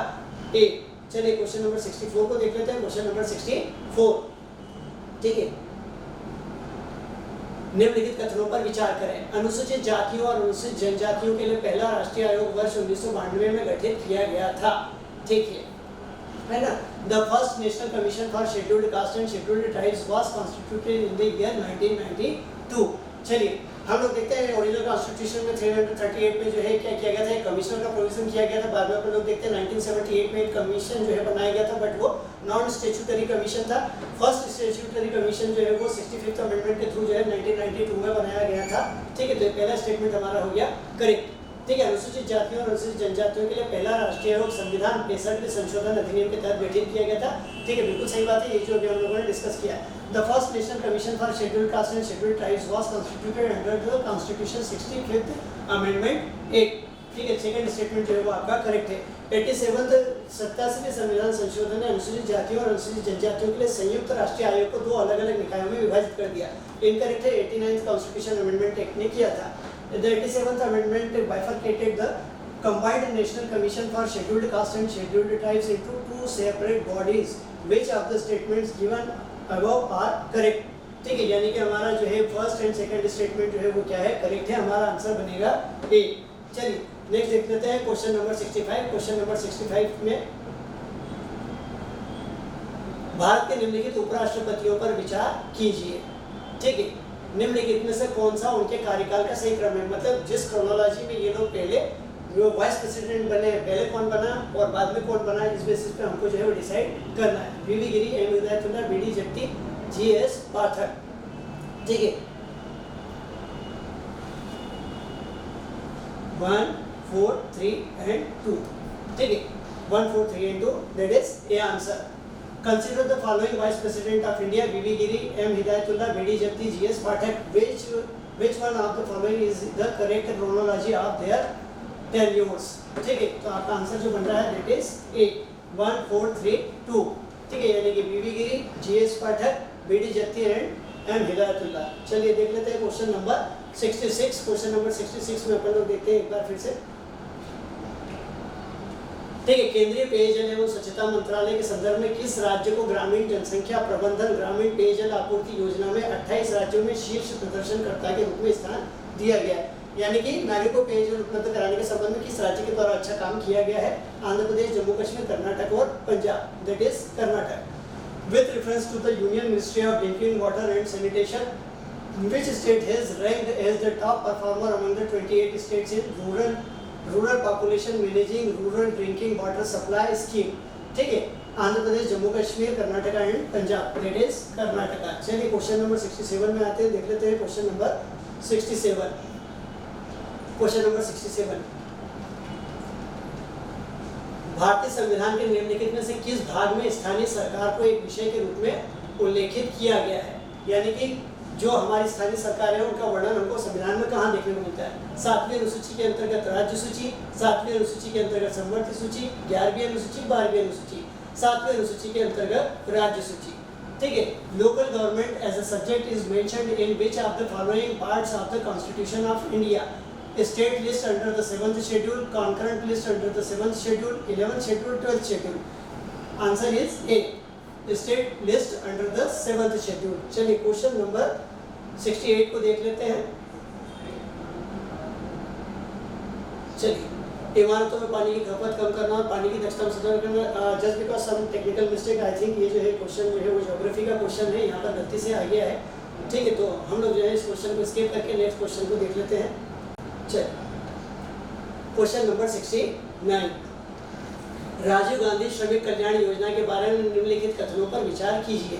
S1: ए। चलिए क्वेश्चन नंबर 64 को देख लेते हैं। क्वेश्चन नंबर 64, ठीक है, निम्नलिखित कथनों पर विचार करें। अनुसूचित जातियों और अनुसूचित जनजातियों के लिए पहला राष्ट्रीय आयोग वर्ष 1992 में गठित किया गया था। ठीक है ना। The first national commission for scheduled caste and scheduled tribes was constituted in the year 1992। चलिए हम लोग देखते हैं ओरिजिनल कॉन्स्टिट्यूशन में 338 में जो है क्या किया गया था, एक कमिश्नर का प्रोविजन किया गया था। बाद में अपन लोग देखते हैं 1978 में एक कमीशन जो है बनाया गया था, बट वो नॉन स्टैट्यूटरी कमीशन था। फर्स्ट स्टैट्यूटरी कमीशन जो है वो 65th अमेंडमेंट के थ्रू जो है 1992 में बनाया गया था। ठीक है, तो पहला स्टेटमेंट हमारा हो गया करेक्ट। ठीक है, अनुसूचित जातियों और अनुसूचित जनजातियों के लिए पहला राष्ट्रीय आयोग संविधान 65 के संशोधन अधिनियम के तहत गठित किया गया था। ठीक है, बिल्कुल सही बात है, ये जो अभी हम लोगों ने डिस्कस किया। The first national commission for scheduled caste and scheduled tribes was constituted under the constitution 65th amendment act. ठीक है, सेकंड स्टेटमेंट जो है वो आपका करेक्ट है। 87वें संविधान संशोधन ने अनुसूचित जातियों और अनुसूचित जनजातियों के लिए संयुक्त राष्ट्रीय आयोग को 2 अलग-अलग निकायों में विभाजित कर दिया। इनकरेक्ट है, 89th कॉन्स्टिट्यूशन अमेंडमेंट एक्ट ने किया था। The 87th amendment bifurcated the combined national commission for scheduled caste and scheduled tribes into 2 separate bodies. Which of the statements given above are correct? ठीक है, यानी कि हमारा जो है फर्स्ट एंड सेकंड स्टेटमेंट जो है वो क्या है, करेक्ट है। हमारा आंसर बनेगा ए। चलिए नेक्स्ट देख लेते हैं क्वेश्चन नंबर 65। क्वेश्चन नंबर 65 में भारत के निम्नलिखित उपराष्ट्रपतियों पर विचार कीजिए। ठीक है, निम्नलिखित में से कौन सा उनके कार्यकाल का सही क्रम है, मतलब जिस क्रोनोलॉजी में ये लोग पहले जो वाइस प्रेसिडेंट बने, पहले कौन बना और बाद में कौन बना, इस बेसिस पे हमको जो है वो डिसाइड करना है। वीवी गिरी, एम हिदायतुल्लाह, बीडी जत्ती, जीएस पाठक। ठीक है, 1, 4, 3 and 2। ठीक है, 1, 4, 3 and 2, that is A answer. Consider the following Vice President of India: V.V. Giri, M. Hidayatullah, B.D. Jatti, G.S. Pathak. Which one of the following is the correct chronology of their tenures? ठीक है, तो आपका answer जो बन रहा है that is A, 1, 4, 3, 2। ठीक है, यानी कि V.V. Giri, G.S. Pathak, BD Jatti and Hidayatullah. चलिए देख लेते हैं क्वेश्चन नंबर 66। क्वेश्चन नंबर 66 में अपन लोग देखते हैं एक बार फिर से। ठीक है, केंद्रीय पेयजल एवं स्वच्छता मंत्रालय के संदर्भ में किस राज्य को ग्रामीण जनसंख्या प्रबंधन ग्रामीण पेयजल आपूर्ति योजना में 28 राज्यों में शीर्ष प्रदर्शनकर्ता के रूप में स्थान दिया गया है? यानी कि नागरिकों को पेयजल उपलब्ध कराने के संबंध में किस राज्य के द्वारा अच्छा काम किया गया है? आंध्र प्रदेश, जम्मू कश्मीर, कर्नाटक और Punjab, that is Karnataka. With reference to the Union Ministry of Drinking Water and Sanitation, which state has ranked as the top performer among the 28 states in rural population managing rural drinking water supply scheme? ठीक है, Andhra Pradesh, Jammu Kashmir, Karnataka and Punjab, that is Karnataka. चलिए question number 67 में आते हैं, देख लेते हैं question number 67। Question number 67, भारतीय संविधान के निम्नलिखित में से किस भाग में स्थानीय सरकार को एक विषय के रूप में उल्लेखित किया गया है? यानी कि जो हमारी स्थानीय सरकार है उनका वर्णन हमको संविधान में कहाँ देखने को मिलता है? 7वीं अनुसूची के अंतर्गत राज्य सूची, 7वीं अनुसूची के अंतर्गत समवर्ती सूची, 11वीं अनुसूची, 12वीं अनुसूची, 7वीं अनुसूची के अंतर्गत राज्य सूची। ठीक है, local government as a subject is mentioned in which of the following parts of the Constitution of India? State list under the 7th schedule, concurrent list under the 7th schedule, 11th schedule, 12th schedule. Answer is A, state list under the 7th schedule. चलिए question number 68 को देख लेते हैं। चलिए, इमारतों में पानी की खपत कम करना और पानी की दक्षता में सुधार करना, just because some technical mistake, I think ये जो है क्वेश्चन जो है वो ज्योग्राफी का क्वेश्चन है, यहाँ पर गलती से आ गया है। ठीक है, तो हम लोग जो है इस क्वेश्चन को स्किप करके नेक्स्ट क्वेश्चन को देख लेते हैं। चलिए क्वेश्चन नंबर 69, राजीव गांधी श्रमिक कल्याण योजना के बारे में निम्नलिखित कथनों पर विचार कीजिए।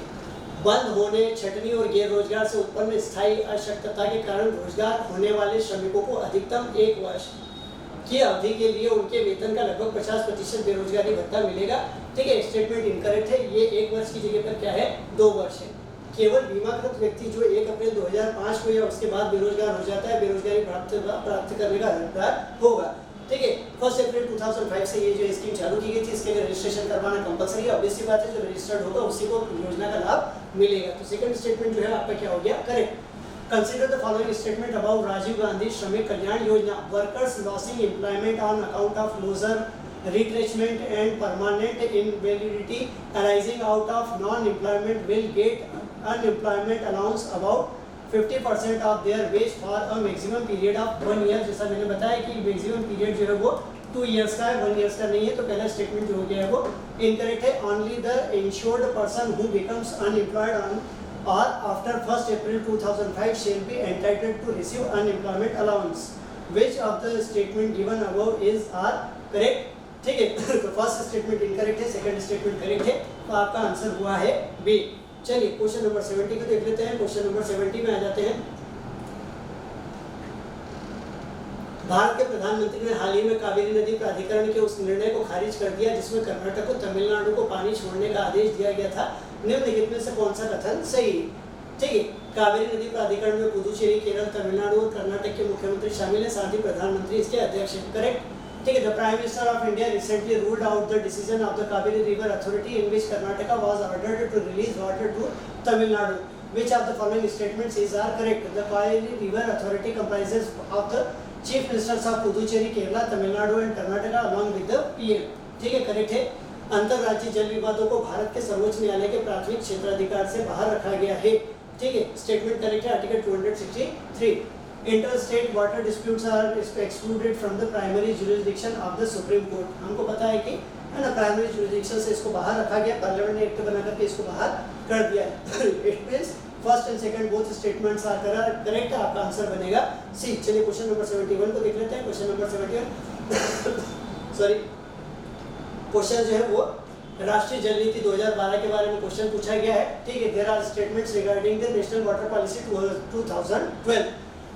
S1: बंद होने, छटनी और गैर रोजगार से उत्पन्न स्थायी अशक्तता के कारण रोजगार होने वाले श्रमिकों को अधिकतम 1 वर्ष की अवधि के लिए उनके वेतन का लगभग 50% बेरोजगारी भत्ता मिलेगा। ठीक है, स्टेटमेंट इनकरेक्ट है, ये 1 वर्ष की जगह पर क्या है, 2 वर्ष है। केवल बीमाकृत व्यक्ति जो 1 अप्रैल 2005 को या उसके बाद बेरोजगार हो जाता है, बेरोजगारी प्राप्त करने का हकदार होगा। ठीक है, 1 अप्रैल 2005 से ये जो स्कीम चालू की गई थी, इसके लिए रजिस्ट्रेशन करवाना कंपलसरी है। ऑब्वियस सी बात है, जो रजिस्टर्ड होगा उसी को योजना का लाभ मिलेगा। तो सेकंड स्टेटमेंट जो है आपका क्या हो गया, correct. Consider the following statement about Rajiv Gandhi Shramik Kalyan Yojana. Workers losing employment on account of closure, retrenchment and permanent invalidity arising out of non-employment will get unemployment allowance about 50% of their wage for a maximum period of 1 year। जैसा मैंने बताया कि maximum period जो है वो 2 years का है, 1 years का नहीं है। तो पहला स्टेटमेंट जो हो गया है वो इनकरेक्ट है। Only the insured person who becomes unemployed on or after 1st April 2005 shall be entitled to receive unemployment allowance। Which of the statement given above is are correct? ठीक है, तो फर्स्ट स्टेटमेंट इनकरेक्ट है, second statement correct है, तो आपका answer हुआ है B. चलिए क्वेश्चन नंबर 70 को देख लेते हैं। क्वेश्चन नंबर 70 में आ जाते हैं। भारत के प्रधानमंत्री ने हाल ही में कावेरी नदी प्राधिकरण के उस निर्णय को खारिज कर दिया जिसमें कर्नाटक को तमिलनाडु को पानी छोड़ने का आदेश दिया गया था। निम्नलिखित में से कौन सा कथन सही है? ठीक है, कावेरी नदी प्राधिकरण में पुदुचेरी, केरल, तमिलनाडु और कर्नाटक के मुख्यमंत्री शामिल हैं, साथ ही प्रधानमंत्री इसके अध्यक्ष हैं। करेक्ट। ठीक है, the prime Minister of India recently ruled out the decision of the Kaveri River Authority in which Karnataka was ordered to release water to Tamil Nadu. Which of the following statements is are correct? The Kaveri River Authority comprises of the Chief Ministers of Puducherry, Kerala, Tamil Nadu and Karnataka along with the PM। ठीक है, correct है। अंतरराज्यीय जल विवादों को भारत के सर्वोच्च न्यायालय के प्राथमिक क्षेत्राधिकार से बाहर रखा गया है। ठीक है, स्टेटमेंट करेक्ट है। Article 263 interstate water disputes are excluded from the primary jurisdiction of the Supreme Court. हमको पता है कि है ना, प्राइमरी जुरिसडिक्शन से इसको बाहर रखा गया, पार्लियामेंट ने एक्ट बना करके इसको बाहर कर दिया है। It means first and second both statements are correct, आपका आंसर बनेगा सी। चलिए क्वेश्चन नंबर 71 को देख लेते हैं। क्वेश्चन नंबर 71 सॉरी, क्वेश्चन जो है वो राष्ट्रीय जल नीति 2012 के बारे में क्वेश्चन पूछा गया है। ठीक है, there are statements regarding the national water policy 2012।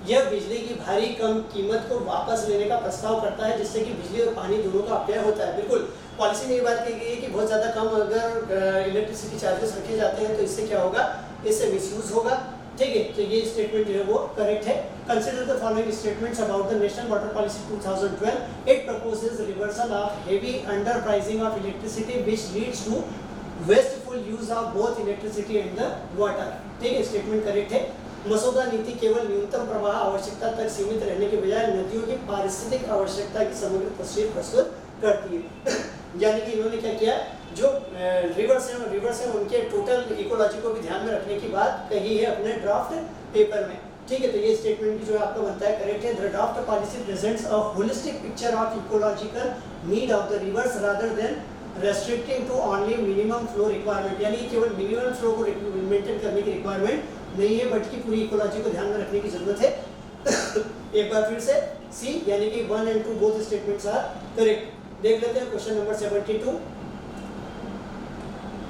S1: यह बिजली की भारी कम कीमत को वापस लेने का प्रस्ताव करता है जिससे कि बिजली और पानी दोनों का अपव्यय होता है। बिल्कुल, पॉलिसी में ये बात की गई है कि बहुत ज़्यादा कम अगर इलेक्ट्रिसिटी चार्जेस रखे जाते हैं तो इससे क्या होगा, इससे मिसयूज होगा। ठीक है, तो ये स्टेटमेंट जो है वो करेक्ट है। Consider the following statements about the national water policy 2012। It proposes reversal of heavy under pricing of electricity which leads to wasteful equal use of both electricity and the water. ठीक है, statement correct है। मसौदा नीति केवल न्यूनतम प्रवाह आवश्यकता तक सीमित रहने के बजाय नदियों की पारिस्थितिक आवश्यकता की समग्र तस्वीर प्रस्तुत करती है। यानी कि इन्होंने क्या किया, जो रिवर्स हैं उनके टोटल इकोलॉजी को भी ध्यान में रखने की बात कही है अपने ड्राफ्ट पेपर में। ठीक है, तो ये स्टेटमेंट जो आपका बनता है करेक्ट है। The draft policy presents a holistic picture of ecological need of the rivers rather than restricting to only minimum flow requirement, यानी केवल मिनिमम फ्लो को मेंटेन करने की रिक्वायरमेंट नहीं है, बट की पूरी इकोलॉजी को ध्यान में रखने की जरूरत है। एक बार फिर से सी यानी कि 1 and 2 both statements are correct. देख लेते हैं क्वेश्चन नंबर 72।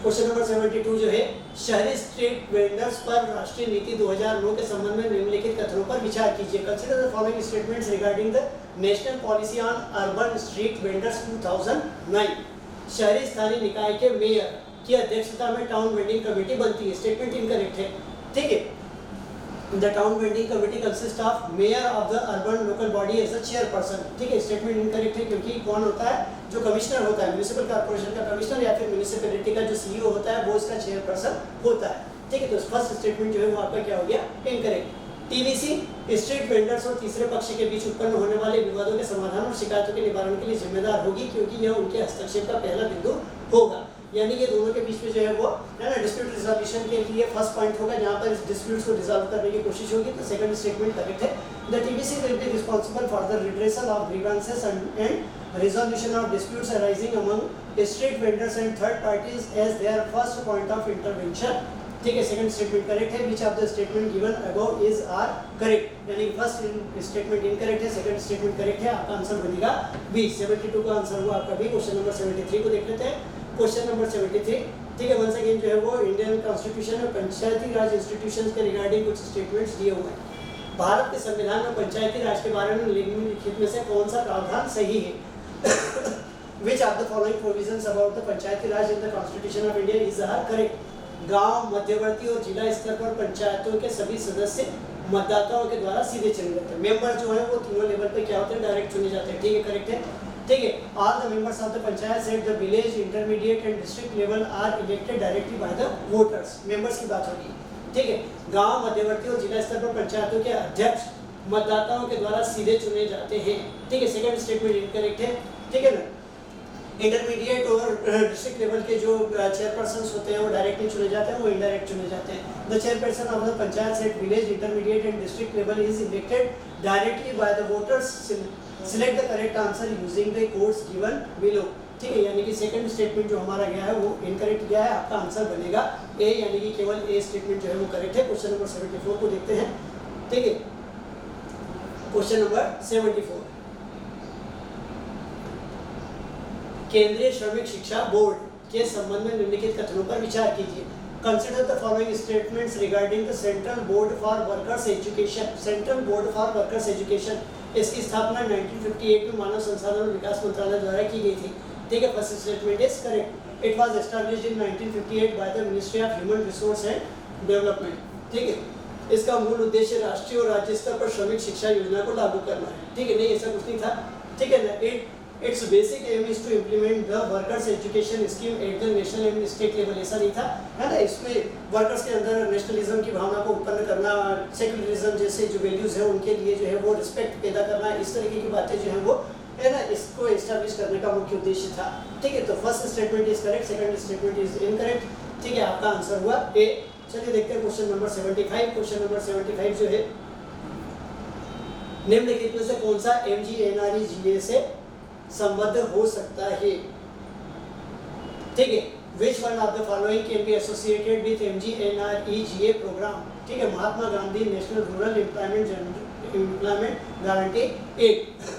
S1: क्वेश्चन नंबर 72 जो है, शहरी स्ट्रीट वेंडर्स पर राष्ट्रीय नीति 2009 के संबंध में निम्नलिखित कथनों पर विचार कीजिए। Consider the following statements regarding the national policy on urban street vendors 2009। शहरी स्थानीय निकाय के मेयर की अध्यक्षता में टाउन वेंडिंग कमेटी बनती है। स्टेटमेंट इनकरेक्ट है। ठीक है, the town vending committee consist of mayor of the urban local body as a chairperson. ठीक है, स्टेटमेंट इनकरेक्ट है क्योंकि कौन होता है, जो कमिश्नर होता है, म्युनिसिपल कॉर्पोरेशन का कमिश्नर या फिर म्युनिसिपैलिटी का जो सीईओ होता है वो इसका चेयरपर्सन होता है। ठीक है, तो फर्स्ट स्टेटमेंट जो है वो आपका क्या हो गया, इनकरेक्ट। टीवीसी स्ट्रीट वेंडर्स और तीसरे पक्ष के बीच उत्पन्न होने वाले विवादों के समाधान और शिकायतों के निवारण के लिए जिम्मेदार होगी, क्योंकि यह उनके हस्तक्षेप का पहला बिंदु होगा। यानी ये दोनों के बीच में जो है वो है ना डिस्प्यूट रिजोल्यूशन के लिए फर्स्ट पॉइंट होगा, जहाँ पर इस डिस्प्यूट्स को रिजॉल्व करने की कोशिश होगी। तो सेकंड स्टेटमेंट करेक्ट है। The TVC will be responsible for the redressal of grievances and resolution of disputes arising among street vendors and third parties as their first point of intervention। ठीक है, second statement correct है। which of the statement given above is are correct, यानी first statement incorrect है, second statement correct है। आपका answer बनेगा B. 72 का answer हुआ आपका बी। क्वेश्चन नंबर 73 को देख लेते हैं। Question number 73। ठीक है, वंस अगेन जो है वो इंडियन कॉन्स्टिट्यूशन में पंचायती राज इंस्टीट्यूशंस के रिगार्डिंग कुछ स्टेटमेंट्स दिए हुए हैं। भारत के संविधान में पंचायती राज के बारे में निम्नलिखित में से कौन सा प्रावधान सही है? Which of the following provisions about the Panchayati Raj in the Constitution of India is are correct? गांव, मध्यवर्ती और जिला स्तर पर पंचायतों के सभी सदस्य मतदाताओं के द्वारा सीधे चुने जाते हैं। मेंबर जो है वो तीनों लेवल पे क्या होते हैं, डायरेक्ट चुने जाते हैं। ठीक है, करेक्ट है। ठीक है, all the members of the panchayat at the village, intermediate and district level are elected directly by the voters. Members की बात होगी। ठीक है, गांव, मध्यवर्ती और जिला स्तर पर पंचायतों के अध्यक्ष मतदाताओं के द्वारा सीधे चुने जाते हैं। ठीक है, सेकंड स्टेटमेंट इनकरेक्ट है। ठीक है ना, इंटरमीडिएट और डिस्ट्रिक्ट लेवल के जो चेयरपर्सन होते हैं वो डायरेक्टली चुने जाते हैं, वो इनडायरेक्ट चुने जाते हैं। The chairperson of the panchayat set village, intermediate and district level is elected directly by the voters. Select the correct answer using the codes given below. ठीक है, यानी कि सेकंड स्टेटमेंट जो हमारा गया है वो इनकरेक्ट गया है। आपका आंसर बनेगा ए, यानी कि केवल ए स्टेटमेंट जो है वो करेक्ट है। क्वेश्चन नंबर 74 को देखते हैं। ठीक है, क्वेश्चन नंबर 74। केंद्रीय श्रमिक शिक्षा बोर्ड के संबंध में निम्नलिखित कथनों पर विचार कीजिए। Consider the following statements regarding the central board for workers education. Central board for workers education, इसकी स्थापना 1958 में मानव संसाधन और विकास मंत्रालय द्वारा की गई थी। ठीक है, first statement is correct. It was established in 1958 by the ministry of human resource and development. ठीक है, इसका मूल उद्देश्य राष्ट्रीय और राज्य स्तर पर श्रमिक शिक्षा योजना को लागू करना है। ठीक है, नहीं ऐसा कुछ नहीं था। ठीक है ना, its basic aim is to implement the workers education scheme at the national and state level. ऐसा नहीं था, है ना। इसमें वर्कर्स के अंदर नेशनलिज्म की भावना को उत्पन्न करना, सेक्युलरिज्म जैसे जो वैल्यूज है उनके लिए जो है वो रिस्पेक्ट पैदा करना, इस तरीके की बातें जो है वो है ना इसको एस्टैब्लिश करने का मुख्य उद्देश्य था। ठीक है, तो first statement is correct, second statement is incorrect. ठीक है, आपका आंसर हुआ ए। चलिए देखते हैं क्वेश्चन नंबर 75। क्वेश्चन नंबर 75 जो है, निम्नलिखित में से कौन सा MGNREGA से संबद्ध हो सकता है? ठीक है, which one of the following can be associated with MGNREGA program? ठीक है, Mahatma Gandhi national rural employment guarantee act.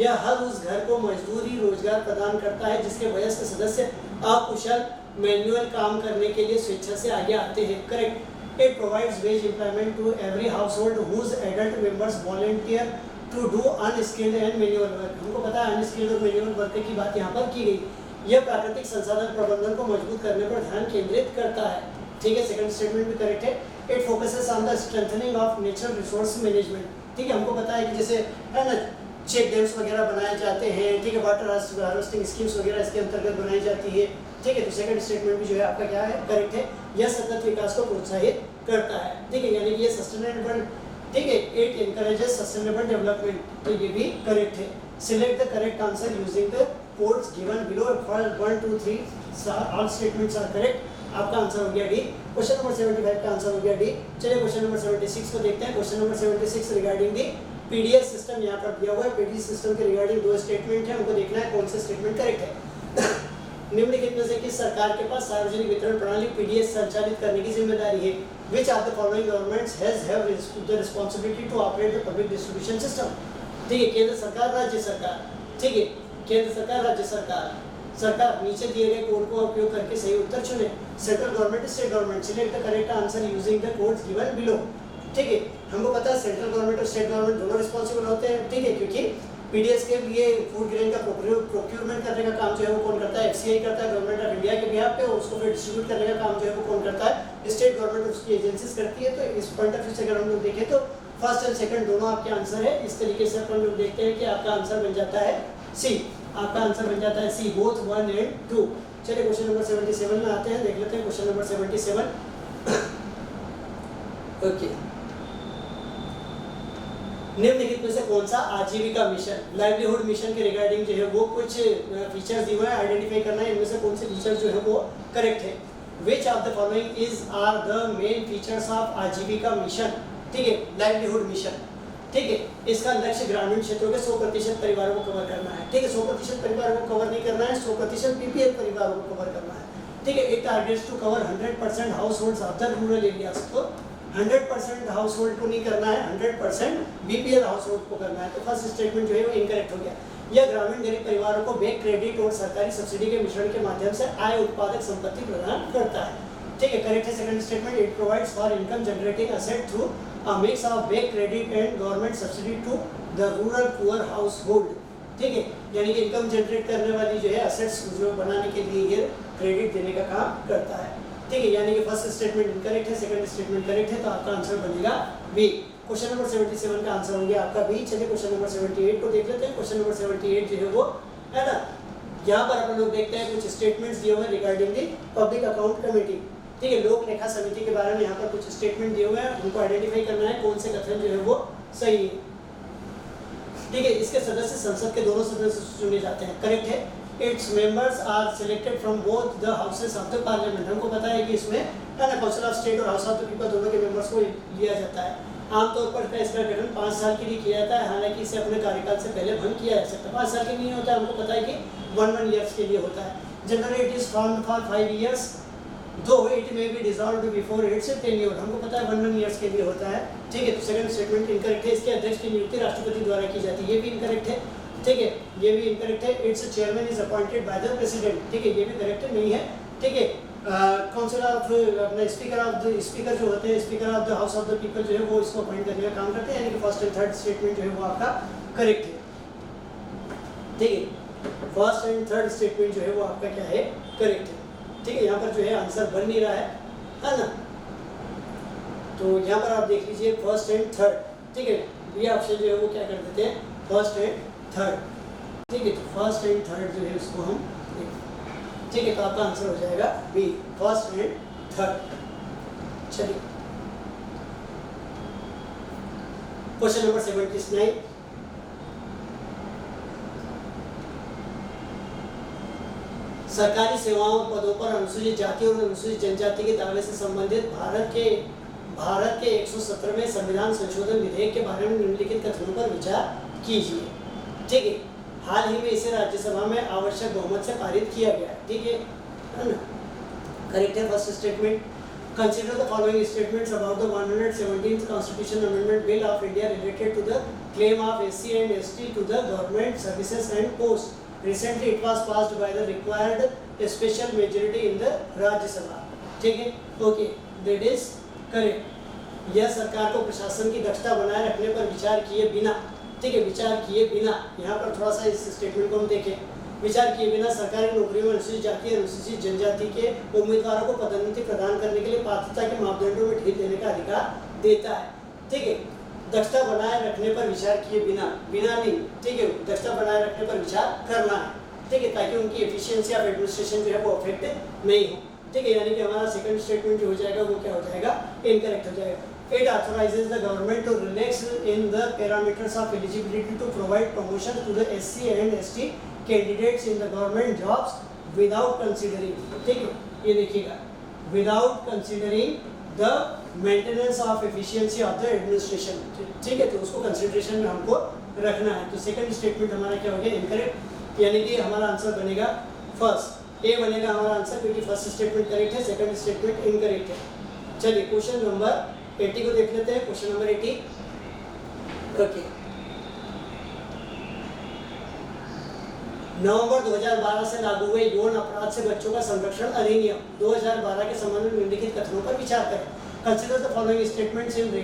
S1: यह हर उस घर को मजदूरी रोजगार प्रदान करता है जिसके वयस्क सदस्य अकुशल मैनुअल काम करने के लिए स्वेच्छा से आगे आते हैं। Correct. It provides wage employment to every household whose adult members volunteer to do unskilled and manual work. हमको पता है अनस्किल्ड और मैनुअल वर्क की बात यहाँ पर की गई। यह प्राकृतिक संसाधन प्रबंधन को मजबूत करने पर ध्यान केंद्रित करता है। ठीक है, सेकंड स्टेटमेंट भी करेक्ट है। It focuses on the strengthening of natural resource management. ठीक है, हमको पता है कि जैसे है ना चेक डैम्स वगैरह बनाए जाते हैं। ठीक है, वाटर हार्वेस्टिंग स्कीम्स वगैरह इसके अंतर्गत बनाई जाती है। ठीक है, तो सेकंड स्टेटमेंट भी जो है आपका क्या है, करेक्ट है। यह सतत विकास को प्रोत्साहित करता है, ठीक है, यानी कि ये सस्टेनेबल, ठीक है, इट एनकरेजेस सस्टेनेबल डेवलपमेंट, तो ये भी करेक्ट है। Select the correct answer using the codes given below, for 1 2 3 all statements are correct. आपका आंसर हो गया डी। क्वेश्चन नंबर 75 का आंसर हो गया डी। चलिए क्वेश्चन नंबर 76 को देखते हैं। Question number 76 regarding the PDS system यहाँ पर दिया हुआ है। पीडीएस सिस्टम के रिगार्डिंग दो स्टेटमेंट है, उनको देखना है कौन से स्टेटमेंट करेक्ट है। निम्नलिखित में से किस सरकार के पास सार्वजनिक वितरण प्रणाली पीडीएस संचालित करने की जिम्मेदारी है? Which of the following governments have the responsibility to operate the public distribution system? ठीक है, केंद्र सरकार, राज्य सरकार, ठीक है, केंद्र सरकार, राज्य सरकार, सरकार नीचे दिए गए कोड को उपयोग करके सही उत्तर चुने। Central government, state government, select the correct answer using the codes given below. ठीक है, हमको पता है सेंट्रल गवर्नमेंट और स्टेट गवर्नमेंट दोनों रिस्पॉन्सिबल होते हैं, ठीक है, क्योंकि पीडीएस के लिए फूड ग्रेन का प्रोक्योरमेंट करने का काम जो है वो कौन करता है? एफसीआई करता है, गवर्नमेंट ऑफ इंडिया के बिहाफ पे, उसको फिर डिस्ट्रीब्यूट करने का काम जो है वो कौन करता है? स्टेट गवर्नमेंट उसकी एजेंसीज करती है। तो इस पॉइंट ऑफ व्यू से अगर हम लोग देखें तो फर्स्ट एंड सेकंड दोनों आपके आंसर है। इस तरीके से अपन लोग देखते हैं कि आपका आंसर बन जाता है सी, आपका आंसर बन जाता है सी, बोथ 1 एंड 2। चलिए क्वेश्चन नंबर 77 में आते हैं, देख लेते हैं क्वेश्चन नंबर 77। ओके, निम्नलिखित में से कौन सा आजीविका मिशन, लाइवलीहुड मिशन के रिगार्डिंग जो है वो कुछ फीचर्स दिए हुए हैं, आइडेंटिफाई करना है इनमें से कौन से फीचर्स जो है वो करेक्ट है। Which of the following is are the main features of Aajeevika mission? ठीक है, लाइवलीहुड मिशन, ठीक है, इसका लक्ष्य ग्रामीण क्षेत्रों के 100% परिवारों को कवर करना है। ठीक है, 100% परिवारों को कवर नहीं करना है, 100% बीपीएल परिवारों को कवर करना है। ठीक है, it targets to cover 100% households of the rural areas. तो 100% हाउस होल्ड को नहीं करना है, 100% बीपीएल हाउस होल्ड को करना है। तो फर्स्ट स्टेटमेंट जो है वो इनकरेक्ट हो गया। यह ग्रामीण गरीब परिवारों को बैंक क्रेडिट और सरकारी सब्सिडी के मिश्रण के माध्यम से आय उत्पादक संपत्ति प्रदान करता है। ठीक है, करेक्ट है second statement. It provides for income generating asset through a mix of bank credit and government subsidy to the rural poor household। ठीक है, यानी कि इनकम जनरेट करने वाली जो है असेट्स जो बनाने के लिए ये क्रेडिट देने का काम करता है। ठीक है, यानी कि फर्स्ट स्टेटमेंट इनकरेक्ट है, सेकंड स्टेटमेंट करेक्ट है, तो आपका आंसर बनेगा बी। क्वेश्चन नंबर 77 का आंसर हो गया आपका बी। चलिए क्वेश्चन नंबर 78 को देख लेते हैं। क्वेश्चन नंबर 78 जो है वो है ना, यहाँ पर अपन लोग देखते हैं कुछ स्टेटमेंट्स दिए हुए हैं regarding the public Account Committee. ठीक है, लोक लेखा समिति के बारे में यहाँ पर कुछ स्टेटमेंट दिए हुए हैं, उनको आइडेंटिफाई करना है कौन से कथन जो है वो सही है। ठीक है, इसके सदस्य संसद के दोनों सदस्य चुने जाते हैं, करेक्ट है। Its members are selected from both the houses of the parliament. हमको पता है कि इसमें है ना काउंसिल ऑफ स्टेट और हाउस ऑफ द पीपल दोनों के मेंबर्स को लिया जाता है। आमतौर पर इसका गठन 5 साल के लिए किया जाता है, हालांकि इसे अपने कार्यकाल से पहले भंग किया जा सकता है। 5 साल के लिए नहीं होता है, हमको पता है कि 1 ईयर्स के लिए होता है। Generally it is formed for 5 years, though it may be dissolved before its tenure. हमको पता है 1 ईयर्स के लिए होता है। ठीक है, तो सेकंड स्टेटमेंट इनकरेक्ट है। इसके अध्यक्ष की नियुक्ति राष्ट्रपति द्वारा की जाती है, ये भी इनकरेक्ट है। ठीक है, ये भी इनकरेक्ट है। It's chairman is appointed by the president. ठीक है, ये भी करेक्ट नहीं है। ठीक है, काउंसिल ऑफ अपना स्पीकर जो होते हैं, speaker of the house of the people जो है वो इसको अपॉइंट करने का काम करते हैं, यानी कि फर्स्ट एंड थर्ड स्टेटमेंट जो है वो आपका करेक्ट है। ठीक है, फर्स्ट एंड थर्ड स्टेटमेंट जो है वो आपका क्या है, करेक्ट है। ठीक है, यहाँ पर जो है आंसर बन नहीं रहा है ना, तो यहाँ पर आप देख लीजिए फर्स्ट एंड थर्ड। ठीक है, ये ऑप्शन जो है वो क्या कर देते हैं, फर्स्ट एंड थर्ड। ठीक है, तो फर्स्ट एंड थर्ड जो है उसको हम, ठीक है, तो आपका आंसर हो जाएगा बी, फर्स्ट एंड थर्ड। चलिए क्वेश्चन नंबर 79। सरकारी सेवाओं पदों पर अनुसूचित जाति और अनुसूचित जनजाति के दावे से संबंधित भारत के 117वें संविधान संशोधन विधेयक के बारे में निम्नलिखित कथनों पर विचार कीजिए। ठीक है, हाल ही में इसे राज्यसभा में आवश्यक बहुमत से पारित किया गया है। ठीक है ना, करेक्ट है first statement. Consider the following statements about the 117th constitution amendment bill of India related to the claim of SC and ST to the government services and post. Recently it was passed by the required special majority in the Rajya Sabha। ठीक है, okay, that is correct। यह सरकार को प्रशासन की दक्षता बनाए रखने पर विचार किए बिना, ठीक है, विचार किए बिना, यहाँ पर थोड़ा सा इस स्टेटमेंट को हम देखें, विचार किए बिना सरकारी नौकरियों में अनुसूचित जाति और अनुसूचित जनजाति के उम्मीदवारों को पदोन्नति प्रदान करने के लिए पात्रता के मापदंडों में ढील देने का अधिकार देता है। ठीक है, दक्षता बनाए रखने पर विचार किए बिना, बिना नहीं, ठीक है, दक्षता बनाए रखने पर विचार करना है। ठीक है, ताकि उनकी एफिशिएंसी ऑफ एडमिनिस्ट्रेशन जो है वो अफेक्ट नहीं हो। ठीक है, यानी कि हमारा सेकंड स्टेटमेंट जो हो जाएगा वो क्या हो जाएगा, इनकरेक्ट हो जाएगा। It authorizes the government to relax in the parameters of eligibility to provide promotion to the SC and ST candidates in the government jobs without considering, ठीक है, ये देखिएगा, without considering the maintenance of efficiency of the administration, ठीक है, तो उसको consideration में हमको रखना है। तो सेकंड स्टेटमेंट हमारा क्या हो गया, इनकरेक्ट, यानी कि हमारा आंसर बनेगा फर्स्ट, ए बनेगा हमारा आंसर, क्योंकि फर्स्ट स्टेटमेंट करेक्ट है, सेकंड स्टेटमेंट इनकरेक्ट है। चलिए क्वेश्चन नंबर 80 को देख लेते हैं। क्वेश्चन नंबर 80, ओके, नवंबर 2012 से लागू हुए यौन अपराध से बच्चों का संरक्षण अधिनियम 2012 के संबंध में निम्नलिखित कथनों पर विचार करें। Consider the following statements in